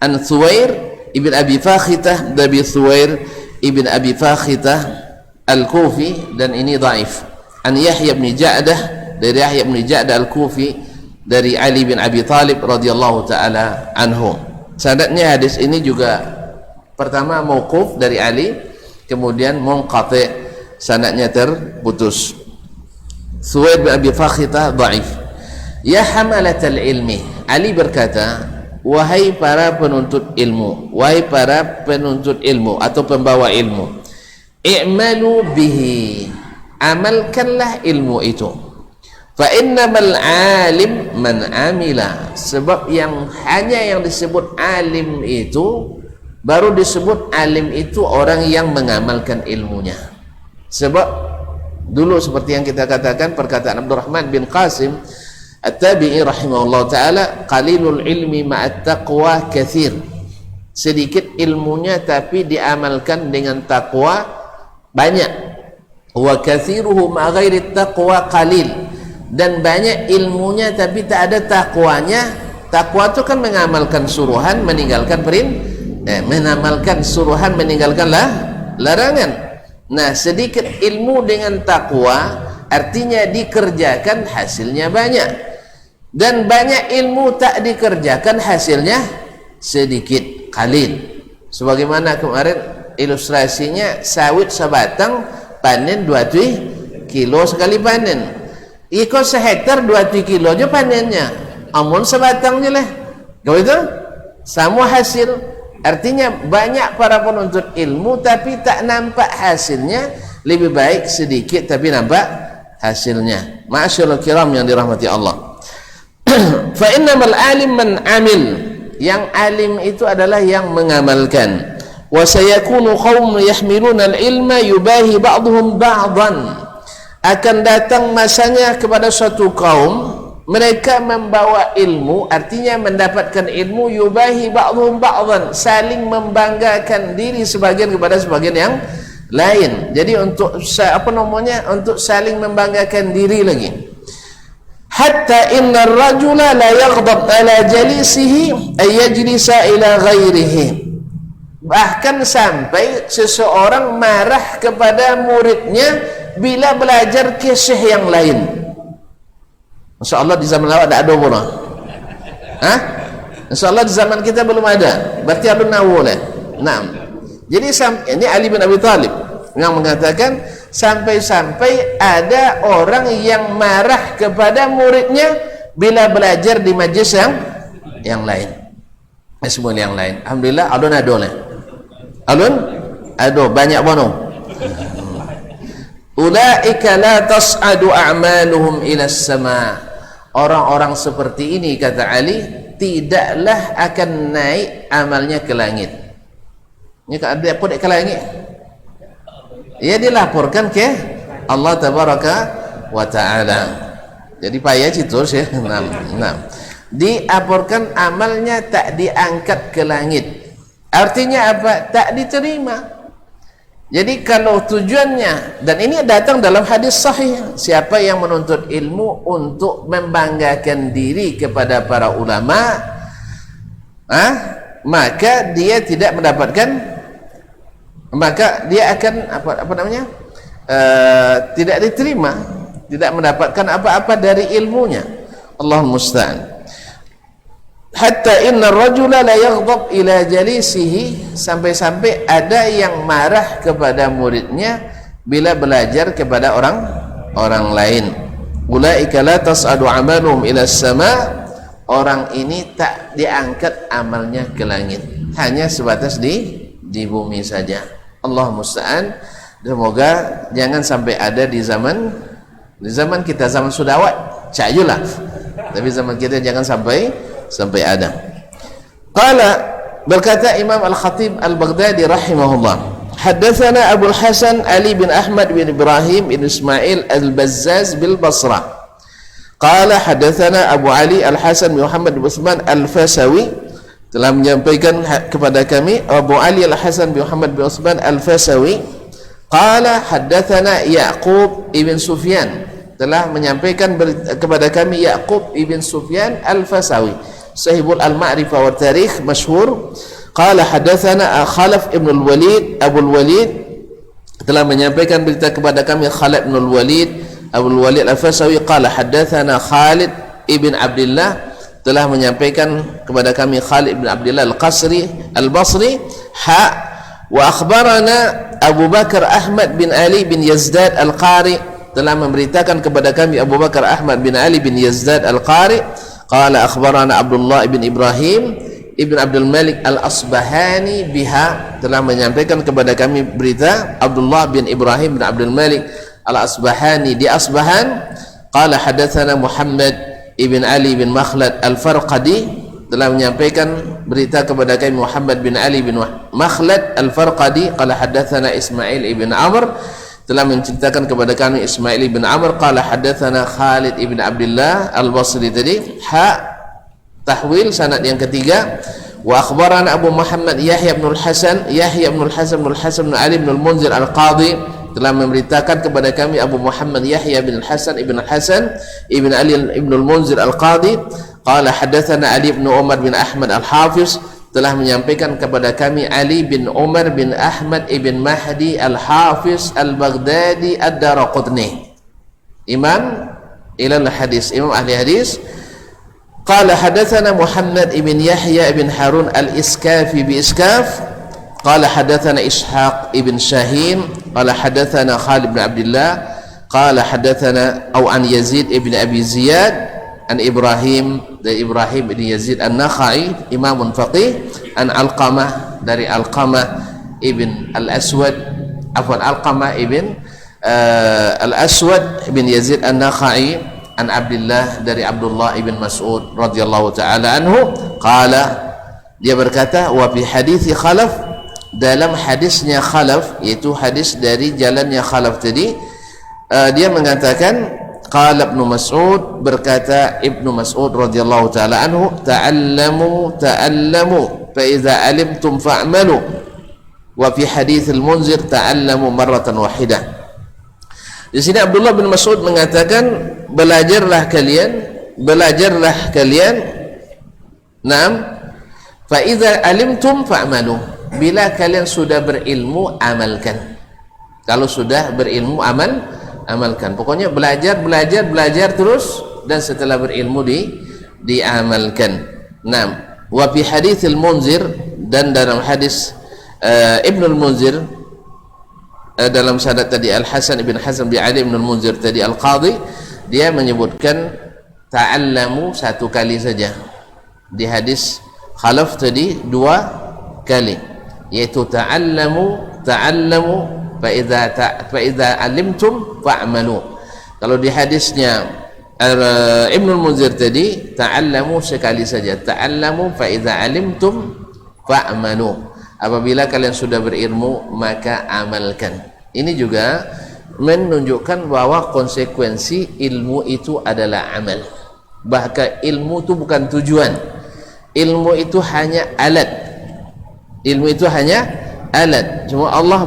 an Thuwair ibn Abi Fakhitah, dari Thuwair ibn Abi Fakhitah Al-Kufi, dan ini dhaif, an Yahya bin Ja'dah, dari Yahya bin Ja'dah Al-Kufi, dari Ali bin Abi Talib radhiyallahu taala anhu. Sanadnya hadis ini juga pertama mauquf dari Ali, kemudian munqati, sanadnya terputus. Thuwair bin Abi Fakhitah dhaif. Ya hamalatal ilmi, Ali berkata, wahai para penuntut ilmu, wahai para penuntut ilmu atau pembawa ilmu, i'malu bihi, amalkanlah ilmu itu. Fa innamal alim man amila, sebab hanya yang disebut alim itu, baru disebut alim itu orang yang mengamalkan ilmunya. Sebab dulu seperti yang kita katakan, perkataan Abdurrahman bin Qasim At-Tabi'i rahimahullah ta'ala, qalilul ilmi ma'at taqwa kathir, sedikit ilmunya tapi diamalkan dengan takwa banyak. Wa kathiruhu ma ghairi taqwa qalil, dan banyak ilmunya tapi tak ada takwanya. Takwa itu kan mengamalkan suruhan, meninggalkan mengamalkan suruhan, meninggalkan larangan. Nah, sedikit ilmu dengan takwa artinya dikerjakan hasilnya banyak, dan banyak ilmu tak dikerjakan hasilnya sedikit, qalil. Sebagaimana kemarin ilustrasinya, sawit sebatang panen 2 kilo sekali panen. Ikut sehektar 2 kilo aja panennya, amun sebatangnya lah, kau itu sama hasil. Artinya banyak para penuntut ilmu tapi tak nampak hasilnya, lebih baik sedikit tapi nampak hasilnya. Ma'asyiral kiram yang dirahmati Allah. Fa innamal alim man amil, yang alim itu adalah yang mengamalkan. Wa sayakunu qaum yahmiluna al-ilma yubahi ba'dhum ba'dhan, akan datang masanya kepada suatu kaum mereka membawa ilmu, artinya mendapatkan ilmu, yubahi ba'dhum ba'dhan, saling membanggakan diri sebagian kepada sebagian yang lain. Jadi untuk untuk saling membanggakan diri lagi. Hatta inna ar-rajula la yaghdab ala jalisihi ay yajlisa ila ghairihi, Bahkan sampai seseorang marah kepada muridnya bila belajar kisah yang lain. Masya Allah di zaman awak tak ada pun. Insya Allah di zaman kita belum ada. Berarti ada nawulah. Nah, jadi ini Ali bin Abi Thalib yang mengatakan sampai-sampai ada orang yang marah kepada muridnya bila belajar di majlis yang lain. Semua yang lain. Alhamdulillah alun ado banyak bono. Ulaika la tas'adu a'maluhum ila sama. Orang-orang seperti ini, kata Ali, tidaklah akan naik amalnya ke langit. Ini ada apa ke langit? Ia dilaporkan ke Allah Tabaraka wa Ta'ala. Jadi payah itu sih. Dilaporkan amalnya tak diangkat ke langit. Artinya apa? Tak diterima. Jadi kalau tujuannya, dan ini datang dalam hadis sahih, siapa yang menuntut ilmu untuk membanggakan diri kepada para ulama, maka dia tidak mendapatkan, maka dia akan tidak diterima, tidak mendapatkan apa-apa dari ilmunya. Allahumma musta'an. Hatta inna rajula la yaghdab ila jalisihi, sampai-sampai ada yang marah kepada muridnya bila belajar kepada orang lain. Ulaika la tas'adu amaluhum ila sama. Orang ini tak diangkat amalnya ke langit, hanya sebatas di bumi saja. Allah musta'an. Semoga jangan sampai ada di zaman kita, zaman sudah awal cajulah, tapi zaman kita jangan sampai ada. Qala, berkata Imam Al-Khatib Al-Baghdadi rahimahullah, haddatsana Abu Hasan Ali bin Ahmad bin Ibrahim bin Ismail Al-Bazzaz bil Basrah. Qala haddatsana Abu Ali Al-Hasan bin Muhammad bin Utsman Al-Fasawi, telah menyampaikan kepada kami Abu Ali Al-Hasan bin Muhammad bin Utsman Al-Fasawi. Qala haddatsana Yaqub ibn Sufyan, telah menyampaikan kepada kami Yaqub ibn Sufyan Al-Fasawi, sahibul al-ma'rifah wa tarikh masyhur. Qala hadatsana Khalaf ibn al-Walid Abu al-Walid, telah menyampaikan berita kepada kami Khalaf ibn al-Walid Abu al-Walid Al-Fasawi. Qala hadatsana Khalid ibn Abdullah, telah menyampaikan kepada kami Khalid ibn Abdullah Al-Qasri Al-Basri. Wa akhbarana Abu Bakar Ahmad bin Ali bin Yazdad Al-Qari, telah memberitakan kepada kami Abu Bakar Ahmad bin Ali bin Yazdad Al-Qari. Qala akhbarana Abdullah ibn Ibrahim ibn Abdul Malik Al-Asbahani biha, telah menyampaikan kepada kami berita Abdullah bin Ibrahim bin Abdul Malik Al-Asbahani di Asbahan. Qala hadatsana Muhammad ibn Ali bin Makhlad Al-Farqadi, telah menyampaikan berita kepada kami Muhammad bin Ali bin Makhlad Al-Farqadi. Qala hadatsana Ismail ibn Amr, telah menceritakan kepada kami Ismail ibn Amr. Qala hadatsana Khalid ibn Abdullah Al-Basri tadi. Tahwil sanad yang ketiga. Wa akhbarana Abu Muhammad Yahya ibn al-Hasan bin Ali bin al-Munzir Al-Qadhi, telah memberitakan kepada kami Abu Muhammad Yahya bin al-Hasan ibn Ali ibn al-Munzir Al-Qadhi. Qala hadatsana Ali ibn Umar bin Ahmad Al-Hafiz, telah menyampaikan kepada kami Ali bin Umar bin Ahmad ibn Mahdi Al-Hafiz Al-Baghdadi Ad-Daraqutni, imam ilal hadis, imam ahli hadis. Qala hadatsana Muhammad ibn Yahya ibn Harun Al-Iskafi bi Iskaf. Qala hadatsana Ishaq ibn Shahin. Qala hadatsana Khalid bin Abdullah. Qala hadatsana an Yazid ibn Abi Ziyad an Ibrahim, dari Ibrahim bin Yazid An-Nakhai, imamun faqih, an Alqamah, dari Alqamah ibn Al-Aswad, Alqamah ibn Al-Aswad bin Yazid An-Nakhai, an Abdullah, dari Abdullah ibn Mas'ud radhiyallahu ta'ala anhu. Qala, dia berkata, wa fi hadithi Khalaf, dalam hadisnya Khalaf, yaitu hadis dari jalannya Khalaf tadi, dia mengatakan, qala Ibnu Mas'ud, berkata Ibnu Mas'ud radhiyallahu taala anhu, ta'allamu fa idza alimtum fa'malu. Wa fi hadits al-Munzir ta'allamu marratan wahidah. Di sini Abdullah bin Mas'ud mengatakan, belajarlah kalian. Naam, fa idza alimtum fa'malu. bila kalian sudah berilmu amalkan. Kalau sudah berilmu amalkan. Pokoknya belajar terus, dan setelah berilmu diamalkan. Nah, wa fi haditsil Munzir, dan dalam hadis Ibnul Munzir, dalam sanad tadi Al-Hasan ibn Hasan bin Ali ibn Munzir tadi Al-Qadhi, dia menyebutkan ta'allamu satu kali saja. Di hadis Khalaf tadi 2 kali, yaitu ta'allamu fa idza alimtum fa'malu. Kalau di hadisnya Ibnul Munzir tadi ta'allamu sekali saja, ta'allamu fa idza alimtum fa'malu. Apabila kalian sudah berilmu maka amalkan. Ini juga menunjukkan bahwa konsekuensi ilmu itu adalah amal. Bahkan ilmu itu bukan tujuan. Ilmu itu hanya alat. Ilmu itu hanya alat. Cuma Allah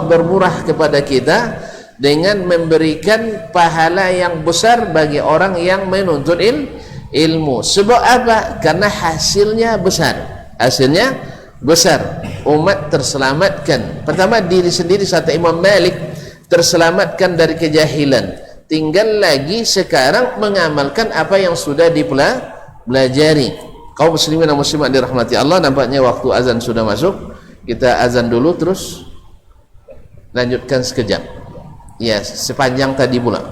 bermurah kepada kita dengan memberikan pahala yang besar bagi orang yang menuntut ilmu. Sebab apa? Karena hasilnya besar. Umat terselamatkan. Pertama diri sendiri, kata Imam Malik, terselamatkan dari kejahilan. Tinggal lagi sekarang mengamalkan apa yang sudah dipelajari. Kaum muslimin dan muslimat dirahmati Allah, nampaknya waktu azan sudah masuk. Kita azan dulu terus lanjutkan sekejap. Ya, sepanjang tadi pula.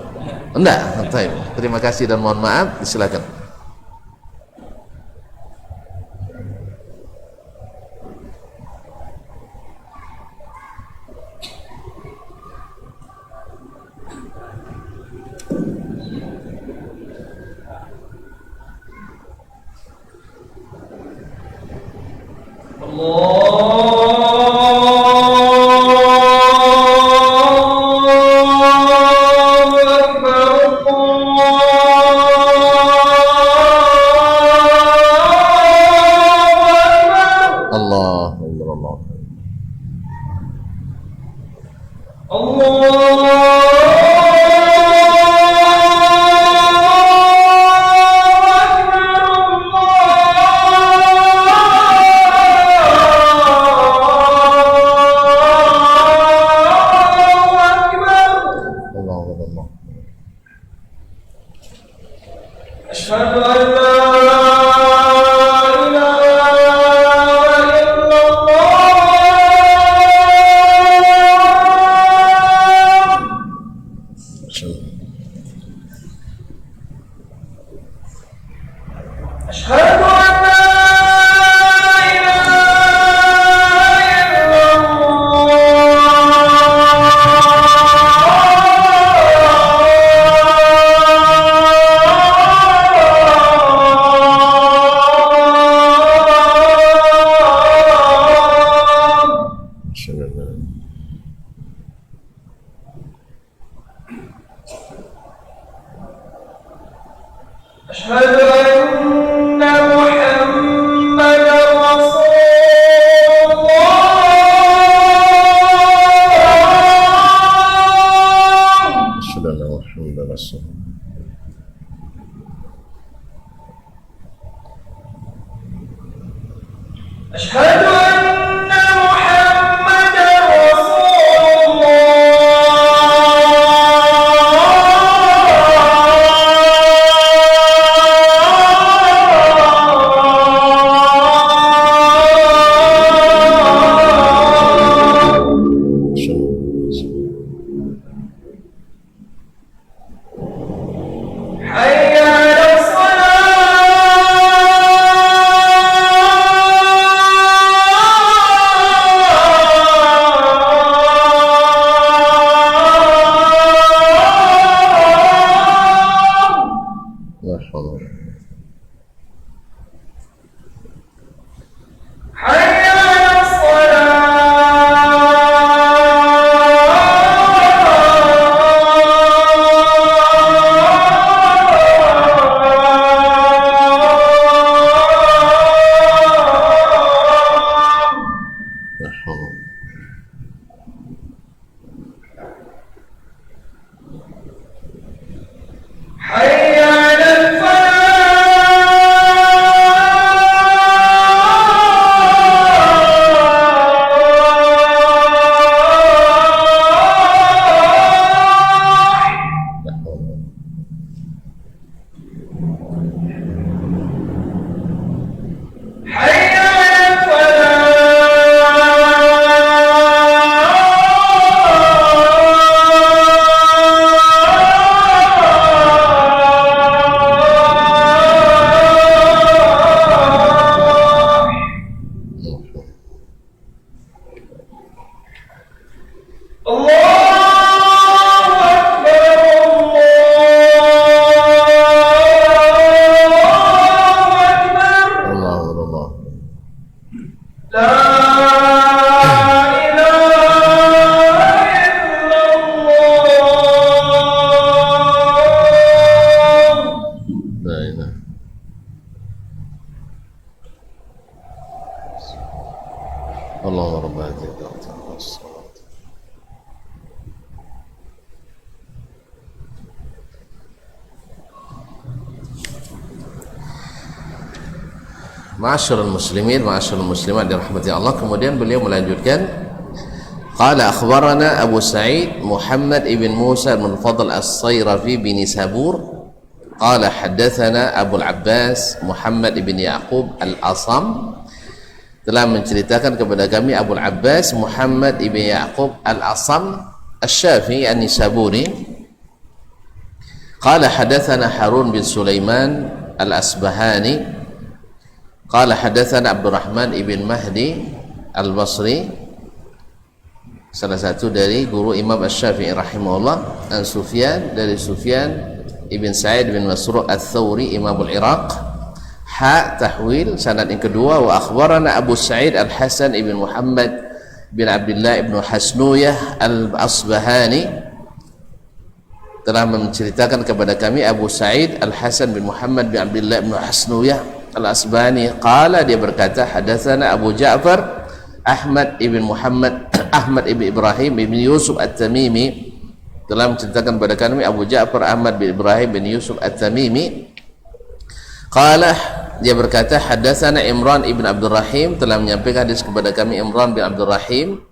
Enggak, terima kasih dan mohon maaf. Silakan. Ma'asyiral muslimin, ma'asyiral muslimat dirahmati Allah. Kemudian beliau melanjutkan, qala akhbarana Abu Sa'id Muhammad ibn Musa bin Fadl As-Sayrafi bin Sabur qala haddatsana Abu Al-Abbas Muhammad ibn Yaqub Al-Asam, telah menceritakan kepada kami Abu Al-Abbas Muhammad ibn Yaqub Al-Asam Asy-Syafi'i An-Nisaburi. Qala hadatsana Harun bin Sulaiman Al-Asbahani qala hadatsana Abdurrahman ibn Mahdi Al-Basri, salah satu dari guru Imam Asy-Syafi'i rahimahullah, an Sufyan, dari Sufyan ibn Sa'id bin Masruq Ats-Tsauri Imam al-Iraq. Tahwil sanad yang kedua, wa akhbarana Abu Sa'id Al-Hasan ibn Muhammad bin Abdullah ibn Hasnuyah Al-Asbahani, telah menceritakan kepada kami Abu Sa'id Al-Hasan bin Muhammad bin Abdullah ibn Hasnuyah Al-Asbahani qala, dia berkata hadatsana Abu Ja'far Ahmad ibn Muhammad Ahmad ibn Ibrahim ibn Yusuf At-Tamimi, telah menceritakan kepada kami Abu Ja'far Ahmad bin Ibrahim bin Yusuf At-Tamimi qala, dia berkata hadatsana Imran ibn Abdul Rahim, telah menyampaikan hadis kepada kami Imran bin Abdul Rahim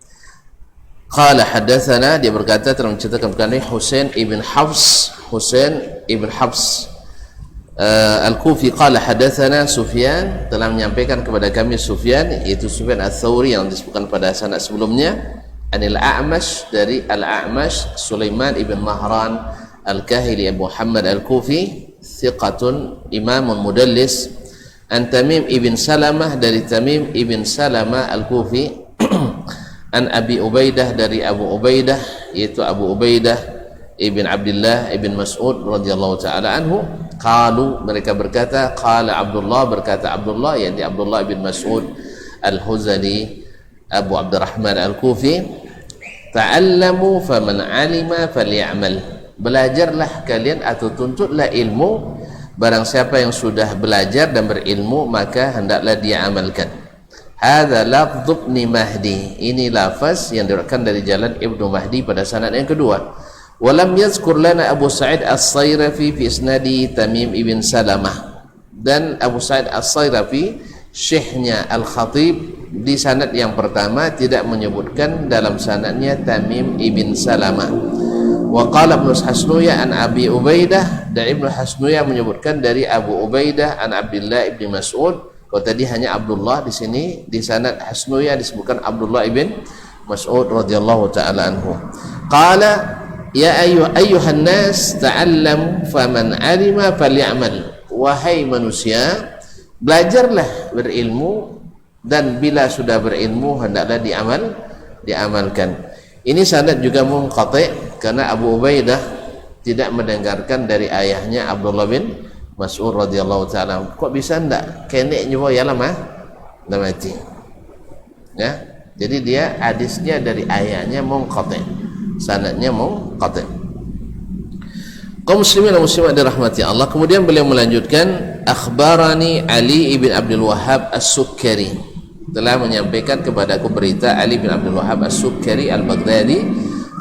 qala hadatsana, dia berkata telah menceritakan kepada kami Husain ibn Hafs Al-Kufi qala hadatsana Sufyan, telah menyampaikan kepada kami Sufyan, yaitu Sufyan Ats-Tsauri yang disebutkan pada sanad sebelumnya, anil A'mash, dari Al-A'mash Sulaiman ibn Mahran Al-Kahili Abu Muhammad Al-Kufi, thiqatun imamun mudallis, an Tamim ibn Salamah, dari Tamim ibn Salamah Al-Kufi, an Abi Ubaidah, dari Abu Ubaidah, yaitu Abu Ubaidah ibn Abdullah ibn Mas'ud radhiyallahu ta'ala anhu. Qalu, mereka berkata, qala Abdullah, berkata Abdullah, yakni Abdullah ibn Mas'ud Al-Huzali Abu Abdurrahman Al-Kufi, ta'allamu faman alima falyamal, belajarlah kalian atau tuntutlah ilmu, barang siapa yang sudah belajar dan berilmu maka hendaklah dia amalkan. Hadza lafdz Ibn Mahdi, ini lafaz yang diriwayatkan dari jalan Ibnu Mahdi pada sanad yang kedua. Walam yazkur lana Abu Sa'id As-Sayrafi fi isnadi Tamim ibn Salamah, dan Abu Sa'id As-Sayrafi syekhnya Al-Khatib di sanad yang pertama tidak menyebutkan dalam sanadnya Tamim ibn Salamah. Wa qala Ibnu Hasnuyah an Abi Ubaidah, dan Ibnu Hasnuyah menyebutkan dari Abu Ubaidah an Abdullah ibn Mas'ud. Kalau tadi hanya Abdullah, di sini di sanad Hasnuyah disebutkan Abdullah ibn Mas'ud radhiyallahu taala anhu. Qala ya ayyuhan nas ta'allamu faman alima falyamal, wahai manusia belajarlah berilmu, dan bila sudah berilmu hendaklah diamalkan. Ini sanad juga munqati karena Abu Ubaidah tidak mendengarkan dari ayahnya Abdullah bin Mas'ud radhiyallahu taala. Kok bisa ndak kenek nyoba ya lama dah mati ya, jadi dia hadisnya dari ayahnya munqati, sanadnya munqati. Kaum muslimin dan muslimat dirahmati Allah. Kemudian beliau melanjutkan, akhbarani Ali ibn Abdul Wahhab As-Sukkari, telah menyampaikan kepadaku berita Ali bin Abdul Wahhab As-Sukkari Al-Baghdadi,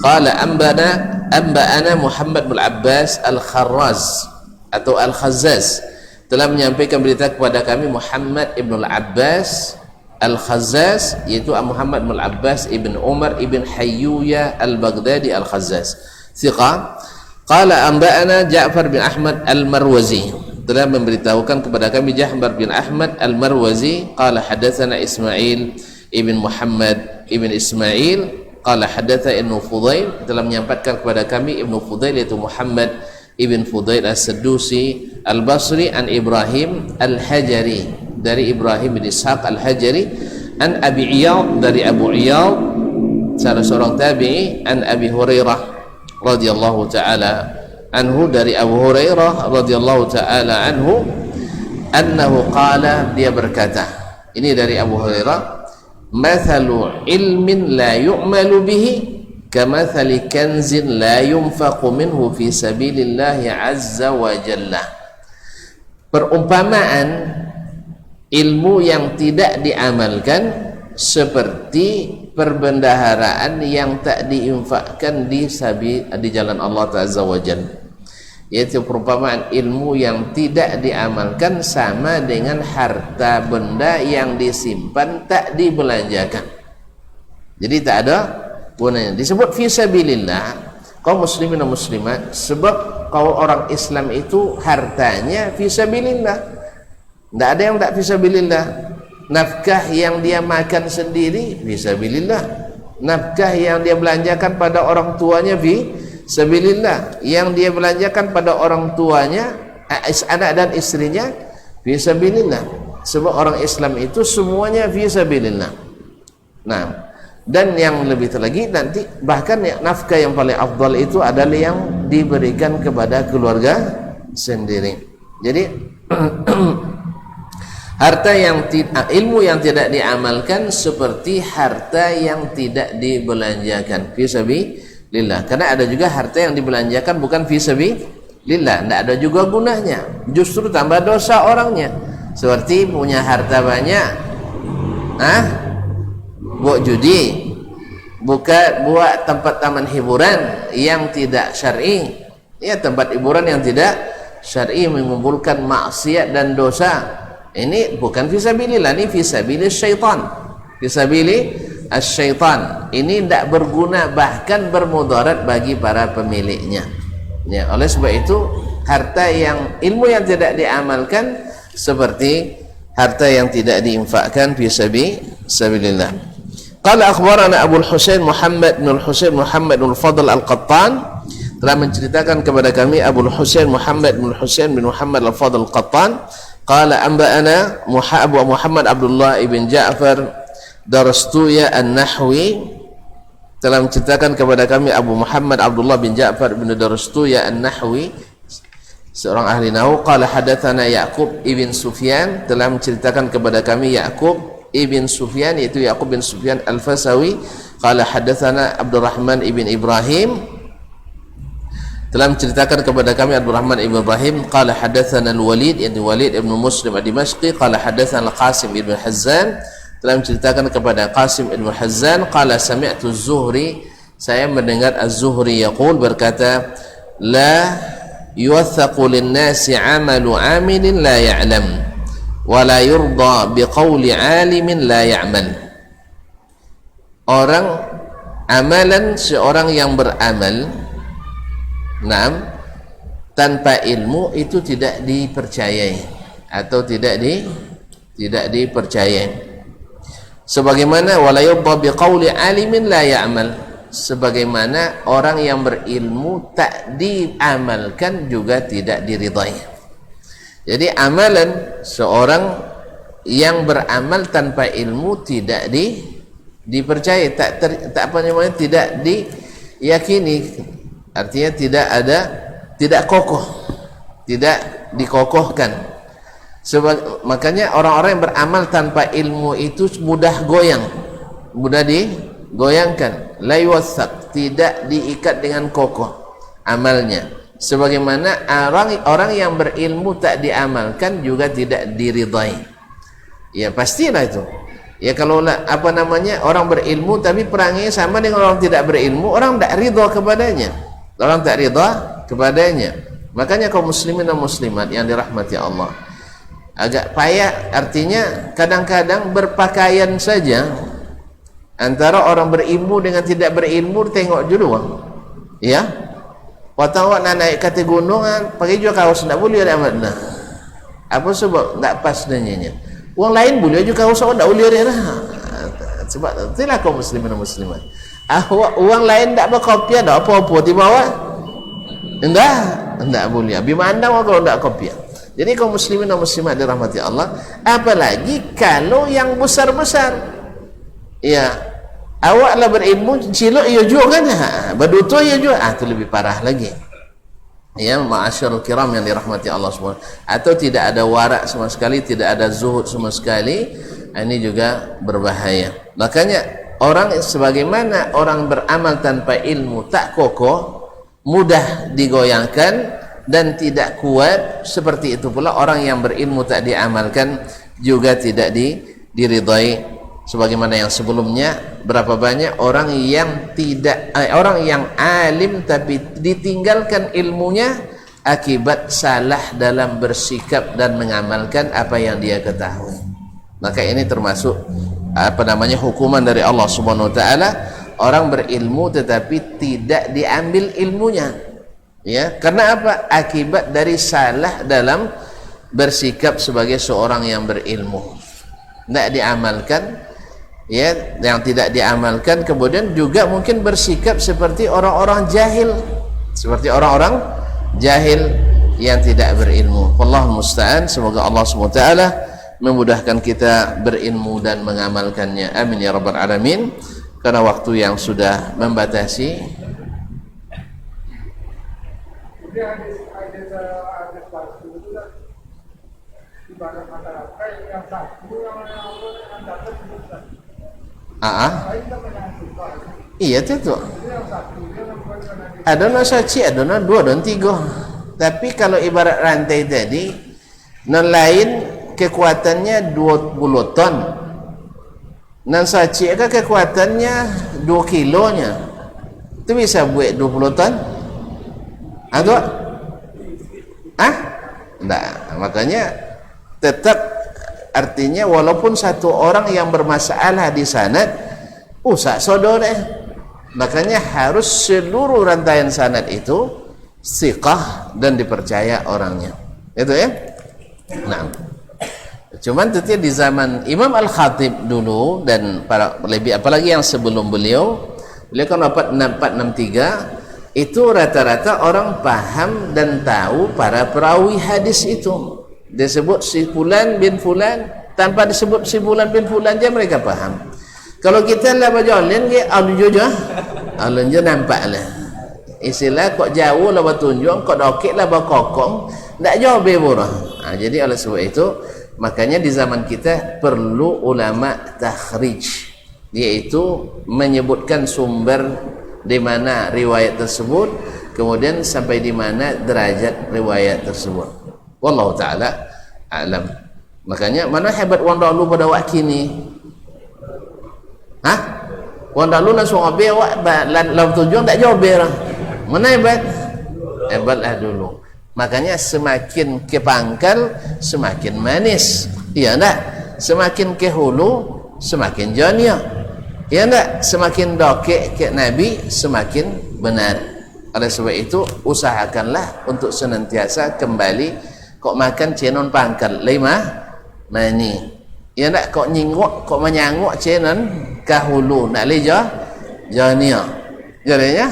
qala amba'ana Muhammad bin Abbas Al-Kharraz atau Al-Khazzaz, telah menyampaikan berita kepada kami Muhammad ibn Al-Abbas Al-Khazzaz, yaitu Muhammad bin Abbas ibn Umar ibn Hayyuya Al-Baghdadi Al-Khazzaz, thiqah. Qala amba'ana Ja'far bin Ahmad Al-Marwazi, telah memberitahukan kepada kami Ja'far bin Ahmad Al-Marwazi, qala hadatsana Ismail ibn Muhammad ibn Ismail, qala hadatsa Ibnu Fudail, telah menyampaikan kepada kami Ibnu Fudail, yaitu Muhammad ibn Fudail As-Saddusi Al-Basri, an Ibrahim Al-Hajari, dari Ibrahim bin Ishaq Al-Hajari, an Abi Iyad, dari Abu Iyad salah seorang tabi'i, an Abi Hurairah radhiyallahu taala anhu, dari Abu Hurairah radhiyallahu taala anhu, annahu qala, dia berkata, ini dari Abu Hurairah, mathalu ilmin la yu'malu bihi kamathali kanzin la yunfaqu minhu fi sabilillahi azza wa jalla. Perumpamaan ilmu yang tidak diamalkan seperti perbendaharaan yang tak diinfakkan di jalan Allah Azza wa Jalla. yaitu perumpamaan ilmu yang tidak diamalkan sama dengan harta benda yang disimpan tak dibelanjakan. Jadi tak ada gunanya. Disebut fisabilillah kaum muslimin dan muslimat sebab kalau orang Islam itu hartanya fisabilillah. Tidak ada yang tak fisabilillah. Nafkah yang dia makan sendiri fisabilillah. Nafkah yang dia belanjakan pada orang tuanya fisabilillah, yang dia belanjakan pada orang tuanya, anak dan istrinya fisabilillah. Sebab orang Islam itu semuanya fisabilillah. Nah, dan yang lebih terlagi nanti bahkan nafkah yang paling afdal itu adalah yang diberikan kepada keluarga sendiri. Jadi harta yang ilmu yang tidak diamalkan seperti harta yang tidak dibelanjakan fisabilillah. Karena ada juga harta yang dibelanjakan bukan fisabilillah, tidak ada juga gunanya, justru tambah dosa orangnya. Seperti punya harta banyak, buat judi, buat tempat taman hiburan yang tidak syar'i, ya tempat hiburan yang tidak syar'i mengumpulkan maksiat dan dosa. Ini bukan fisabilillah, ini fisabilis syaitan. Fisabilis syaitan. Ini tidak berguna, bahkan bermudarat bagi para pemiliknya. Ya, oleh sebab itu harta yang ilmu yang tidak diamalkan seperti harta yang tidak diinfakkan fisabilillah. Qala akhbarana Abu Husain Muhammad bin Husain Muhammad bin Fadl Al-Qattan, telah menceritakan kepada kami Abu Husain Muhammad bin Husain bin Muhammad Al-Fadl Al-Qattan. Qala anba'ana Abu Muhammad Abdullah ibn Ja'far Darastuya An-Nahwi, telah menceritakan kepada kami Abu Muhammad Abdullah bin Ja'far bin Darastuya An-Nahwi, seorang ahli nahwu. Qala hadatsana Ya'qub ibn Sufyan, telah menceritakan kepada kami Ya'qub ibn Sufyan, yaitu Ya'qub bin Sufyan Al-Fasawi. Qala hadatsana Abdurrahman ibn Ibrahim, telah menceritakan kepada kami Abdurrahman ibn Ibrahim. Qala hadatsana Al-Walid ibn Walid ibn Muslim Ad-Dimashqi. Qala hadatsana Al-Qasim ibn Hazzan, telah menceritakan kepada Qasim ibn Hazzan. Qala sami'tu Az-Zuhri, saya mendengar Az-Zuhri yaqul, berkata, la yuwathaqu lin-nasi 'amalu 'amilin la ya'lam wa la yurda biqauli 'alimin la ya'mal. Amalan seorang yang beramal, tanpa ilmu itu tidak dipercayai atau tidak dipercayai. Sebagaimana wala yurda biqauli 'alimin la ya'mal, sebagaimana orang yang berilmu tak diamalkan juga tidak diridai. Jadi amalan seorang yang beramal tanpa ilmu tidak dipercayai, tidak diyakini. Artinya tidak kokoh, tidak dikokohkan. Makanya orang-orang yang beramal tanpa ilmu itu mudah goyang, mudah digoyangkan. La yuwathaq, tidak diikat dengan kokoh amalnya. Sebagaimana orang yang berilmu tak diamalkan juga tidak diridai. Ya pastilah itu. Ya kalau orang berilmu tapi perangnya sama dengan orang tidak berilmu, orang tidak ridha kepadanya. Orang tak ridha kepadanya. Makanya kaum muslimin dan muslimat yang dirahmati Allah, agak payah, artinya kadang-kadang berpakaian saja antara orang berilmu dengan tidak berilmu, tengok dulu ya. Waktu awak nak naik kata gunungan pakai juga kaos tak boleh ada amat nah. Apa sebab tak pas dengannya. Orang lain boleh juga kaos awak tak boleh ada lah. Sebab itulah kaum muslimin dan muslimat. Orang lain tak berkopiah tak apa-apa di bawah. Enggak boleh. Bimana kalau tak kopiah. Jadi kaum muslimin dan muslimat dirahmati Allah, apalagi kalau yang besar-besar. Ya, awaklah berilmu, cilok ia juga kan, berduto ia juga, itu lebih parah lagi. Ya, ma'asyarul kiram yang dirahmati Allah SWT. Atau tidak ada warak sama sekali, tidak ada zuhud sama sekali, ini juga berbahaya. Makanya sebagaimana orang beramal tanpa ilmu tak kokoh, mudah digoyangkan dan tidak kuat, seperti itu pula orang yang berilmu tak diamalkan juga tidak diridai. Sebagaimana yang sebelumnya, berapa banyak orang yang alim tapi ditinggalkan ilmunya akibat salah dalam bersikap dan mengamalkan apa yang dia ketahui. Maka ini termasuk hukuman dari Allah Subhanahu wa taala, orang berilmu tetapi tidak diambil ilmunya. Ya, karena apa? Akibat dari salah dalam bersikap sebagai seorang yang berilmu. Tidak diamalkan, ya, yang tidak diamalkan, kemudian juga mungkin bersikap seperti orang-orang jahil, seperti orang-orang jahil yang tidak berilmu. Wallahu musta'an. Semoga Allah SWT memudahkan kita berilmu dan mengamalkannya. Amin ya rabbal alamin. Karena waktu yang sudah membatasi. Iya tu. Ada no saci, ada no 2 dan 3. Tapi kalau ibarat rantai tadi, non lain kekuatannya 20 ton. Non saci kan kekuatannya 2 kilonya. Itu bisa buat 20 ton? Atau? Enggak. Makanya tetap artinya walaupun satu orang yang bermasalah di sanad, usah sodoreh. Makanya harus seluruh rantaian sanad itu siqah dan dipercaya orangnya. Itu ya. Nah, cuman tentunya di zaman Imam Al-Khatib dulu dan para lebih apalagi yang sebelum beliau kan wafat 6463, itu rata-rata orang paham dan tahu para perawi hadis itu. Disebut si fulan bin fulan, tanpa disebut si fulan bin fulan aja mereka paham. Kalau kita lah berjalan ke alun je nampak lah. Istilah kok jauh lah bertunjuk, kok dokek lah berkokong, tak jauh berburah. Jadi oleh sebab itu, makanya di zaman kita perlu ulama takhrij, yaitu menyebutkan sumber di mana riwayat tersebut, kemudian sampai di mana derajat riwayat tersebut. Wallahu ta'ala a'lam. Makanya mana hebat orang dahulu pada waktu ini? Orang dahulu langsung obey lalu tujuan tak jawab berang. Mana hebat? Hebatlah dulu. Makanya semakin ke pangkal semakin manis. Iya enggak? Semakin ke hulu semakin jania. Iya enggak? Semakin dokek ke Nabi semakin benar. Oleh sebab itu usahakanlah untuk senantiasa kembali. Kok makan cenon pangkal 5 mani. Ya nak kok nyingok, kok menyangok cenon kahulu nak leja jania. Jadinya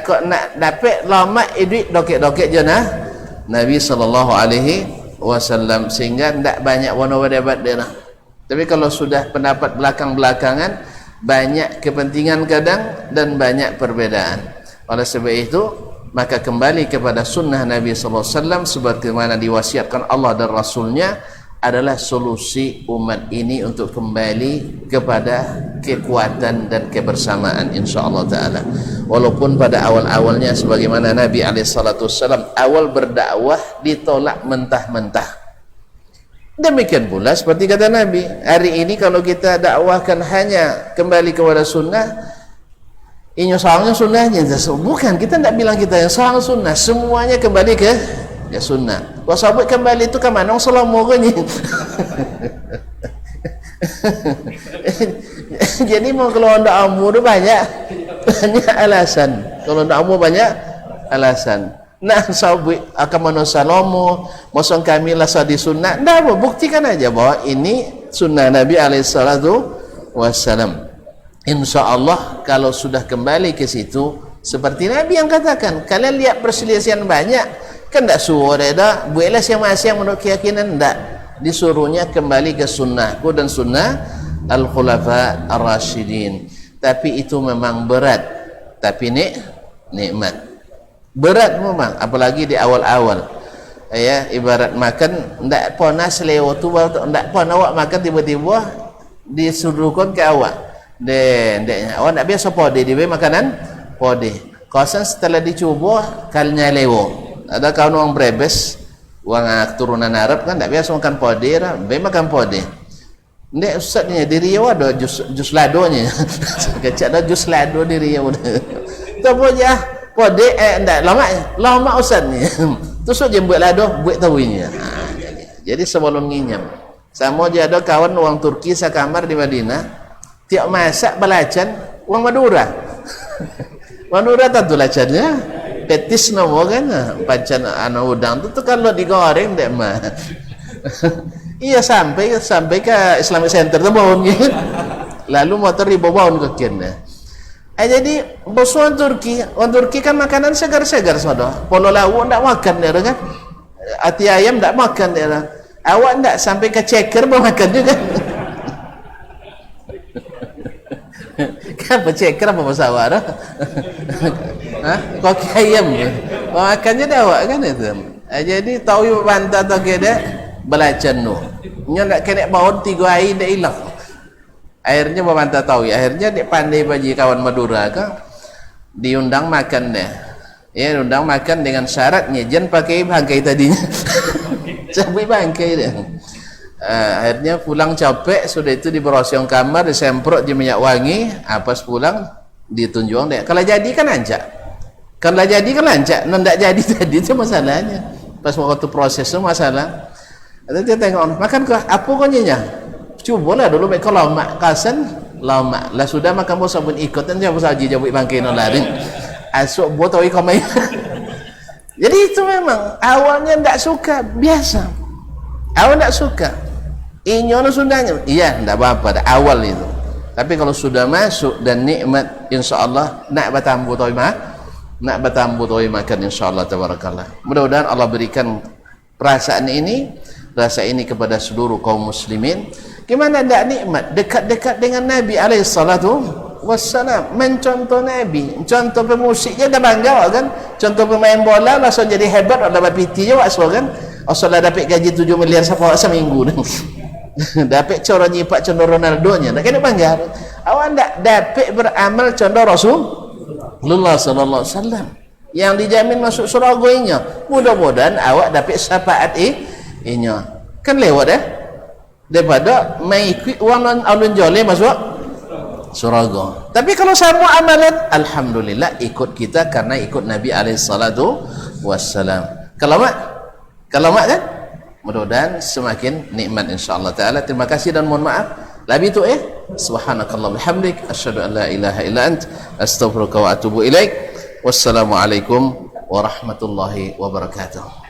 kok nak dapat lama duit dokek-dokek jana Nabi sallallahu alaihi wasallam, sehingga tidak banyak warna-warna debat dia. Tapi kalau sudah pendapat belakang-belakangan, banyak kepentingan kadang dan banyak perbedaan. Oleh sebab itu maka kembali kepada sunnah Nabi sallallahu alaihi wasallam sebagaimana diwasiatkan Allah dan Rasulnya adalah solusi umat ini untuk kembali kepada kekuatan dan kebersamaan insyaallah taala. Walaupun pada awal-awalnya sebagaimana Nabi alaihi salatu wasallam awal berdakwah ditolak mentah-mentah. Demikian pula seperti kata Nabi, hari ini kalau kita dakwahkan hanya kembali kepada sunnah, ini soalnya sunnahnya, bukan, kita tidak bilang kita yang soal sunnah, semuanya kembali ke sunnah. Kalau sahabat kembali itu ke mana? Selama ni. Jadi mau kalau anda amu tu banyak alasan. Kalau anda amu banyak alasan. Nah sahabat akan mana salamu, mosong kami lah di sunnah. Dah buktikan aja bahwa ini sunnah Nabi alaihissalam. InsyaAllah kalau sudah kembali ke situ, seperti Nabi yang katakan, kalian lihat perselisihan banyak, kan tak suruh dah buatlah masing-masing menurut keyakinan, tak, disuruhnya kembali ke sunnahku dan sunnah al-khulafa ar-rasyidin. Tapi itu memang berat, tapi nikmat. Berat memang, apalagi di awal-awal. Ya, ibarat makan ndak pernah selewat tu, ndak pernah awak makan tiba-tiba disuruhkan ke awak. Awak nak biasa pode dia makanan pode. Kawasan setelah dicuba kalnya lewo. Ada kawan orang Brebes, orang turunan Arab kan tak biasa makan pode lah, makan pode. Nek ustaznya di Riau ada jus ladonya. Kecak ada jus lado di Riau. Tu aja Pode ndak lama ustaz ni. Tusuk je buat ladoh, buat tawinya. Jadi sebelum nginyam. Sama je ada kawan orang Turki sekamar di Madinah, tiap masak belacan orang Madura. Madura tentu lacannya petis nama kan, pacan anu udang tu kalau digoreng dek mah. Iya sampai ke Islamic Center tu bawon gitu. Lalu motor dibawon ke kena. Jadi bos orang Turki kan makanan segar-segar sodo. Polo lauk ndak makan dia kan. Ati ayam ndak makan dia. Awak ndak sampai ke ceker pun makan juga. Kan ceker apa bahasa awak dah? Hah? Kaki ayam. Makannya dah awak kan itu. Jadi tahu bantah tak kena belacan nu. Nya nak kena bawa 3 air dah hilang. Akhirnya membantah tahu. Akhirnya dia pandai bagi kawan Madura kan diundang makan deh. Ya, diundang makan dengan syaratnya jangan pakai bangkai tadinya. Sampai bangkai deh. Akhirnya pulang capek, sudah itu diberosiong kamar, disemprot di minyak wangi, pas pulang ditunjuk deh. Kalau jadi kan lancar. Kalau jadi kan lancar, tidak jadi tadi itu masalahnya. Pas waktu proses itu masalah. Ada dia tengok, makan ke apa konyinya? Cubalah dulu baik kalau mak kasan lama lah sudah makan bos sabun ikut dan jangan saji jawab bangkai nolarin. Asuk botol ikan main. Jadi itu memang awalnya tidak suka biasa. Awal tidak suka. Inyono sundanya, iya tidak apa-apa. Awal itu. Tapi kalau sudah masuk dan nikmat, insya Allah nak batambu toy makan insya Allah tabarakallah. Mudah-mudahan Allah berikan perasaan ini, rasa ini kepada seluruh kaum muslimin. Gimana tidak nikmat dekat-dekat dengan Nabi alaihi salatu wassalam, mencontoh Nabi, contoh pemusik je dah bangga kan, contoh pemain bola langsung jadi hebat, ada bapiti je wak kan. Asal dapat gaji 7 miliar seminggu dah. Dapat cara nyipak contoh Ronaldo nya, nak kena bangga. Awak tak dapat beramal contoh Rasulullah sallallahu alaihi wasallam yang dijamin masuk surga. Mudah-mudahan awak dapat syafaat inya. Kan lewat dah. Daripada mengikut uang alun jole masuk surga. Tapi kalau sama amalan, alhamdulillah ikut kita karena ikut Nabi alaihi salatu wassalam. Kalau mak kan, mudah-mudahan semakin nikmat insyaallah taala. Terima kasih dan mohon maaf. Lebih tu subhanakallah bihamdik asyhadu an la ilaha illa ant astaghfiruka wa atubu ilaik. Wassalamualaikum warahmatullahi wabarakatuh.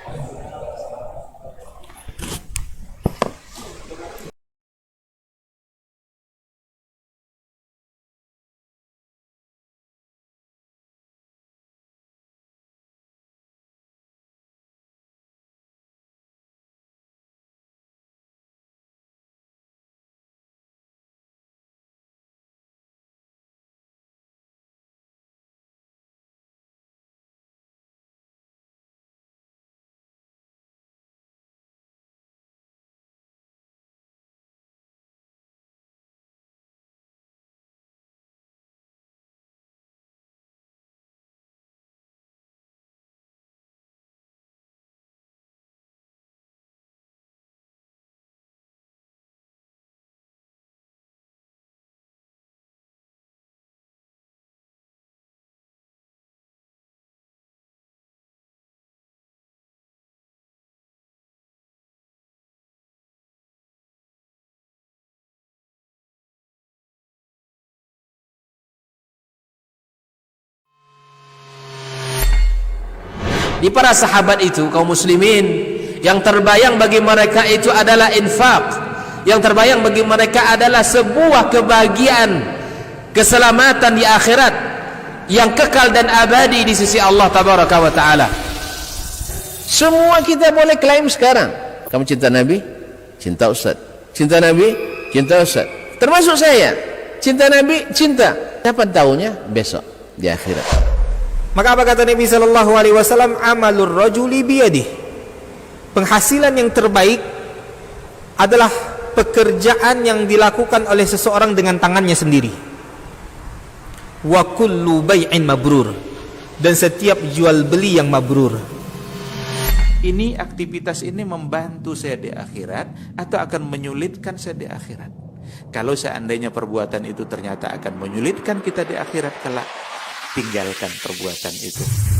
Di para sahabat itu kaum muslimin, yang terbayang bagi mereka itu adalah infak, yang terbayang bagi mereka adalah sebuah kebahagiaan, keselamatan di akhirat yang kekal dan abadi di sisi Allah tabaraka wa taala. Semua kita boleh klaim sekarang. Kamu cinta Nabi? Cinta Ustaz. Cinta Nabi? Cinta Ustaz. Termasuk saya. Cinta Nabi? Cinta. Kapan tahunya? Besok di akhirat. Maka apa kata Nabi sallallahu alaihi wasallam? Amalur rajuli biyadih. Penghasilan yang terbaik adalah pekerjaan yang dilakukan oleh seseorang dengan tangannya sendiri. Wa kullu bai'in mabrur. Dan setiap jual beli yang mabrur. Ini aktivitas ini membantu saya di akhirat atau akan menyulitkan saya di akhirat. Kalau seandainya perbuatan itu ternyata akan menyulitkan kita di akhirat kelak, tinggalkan perbuatan itu.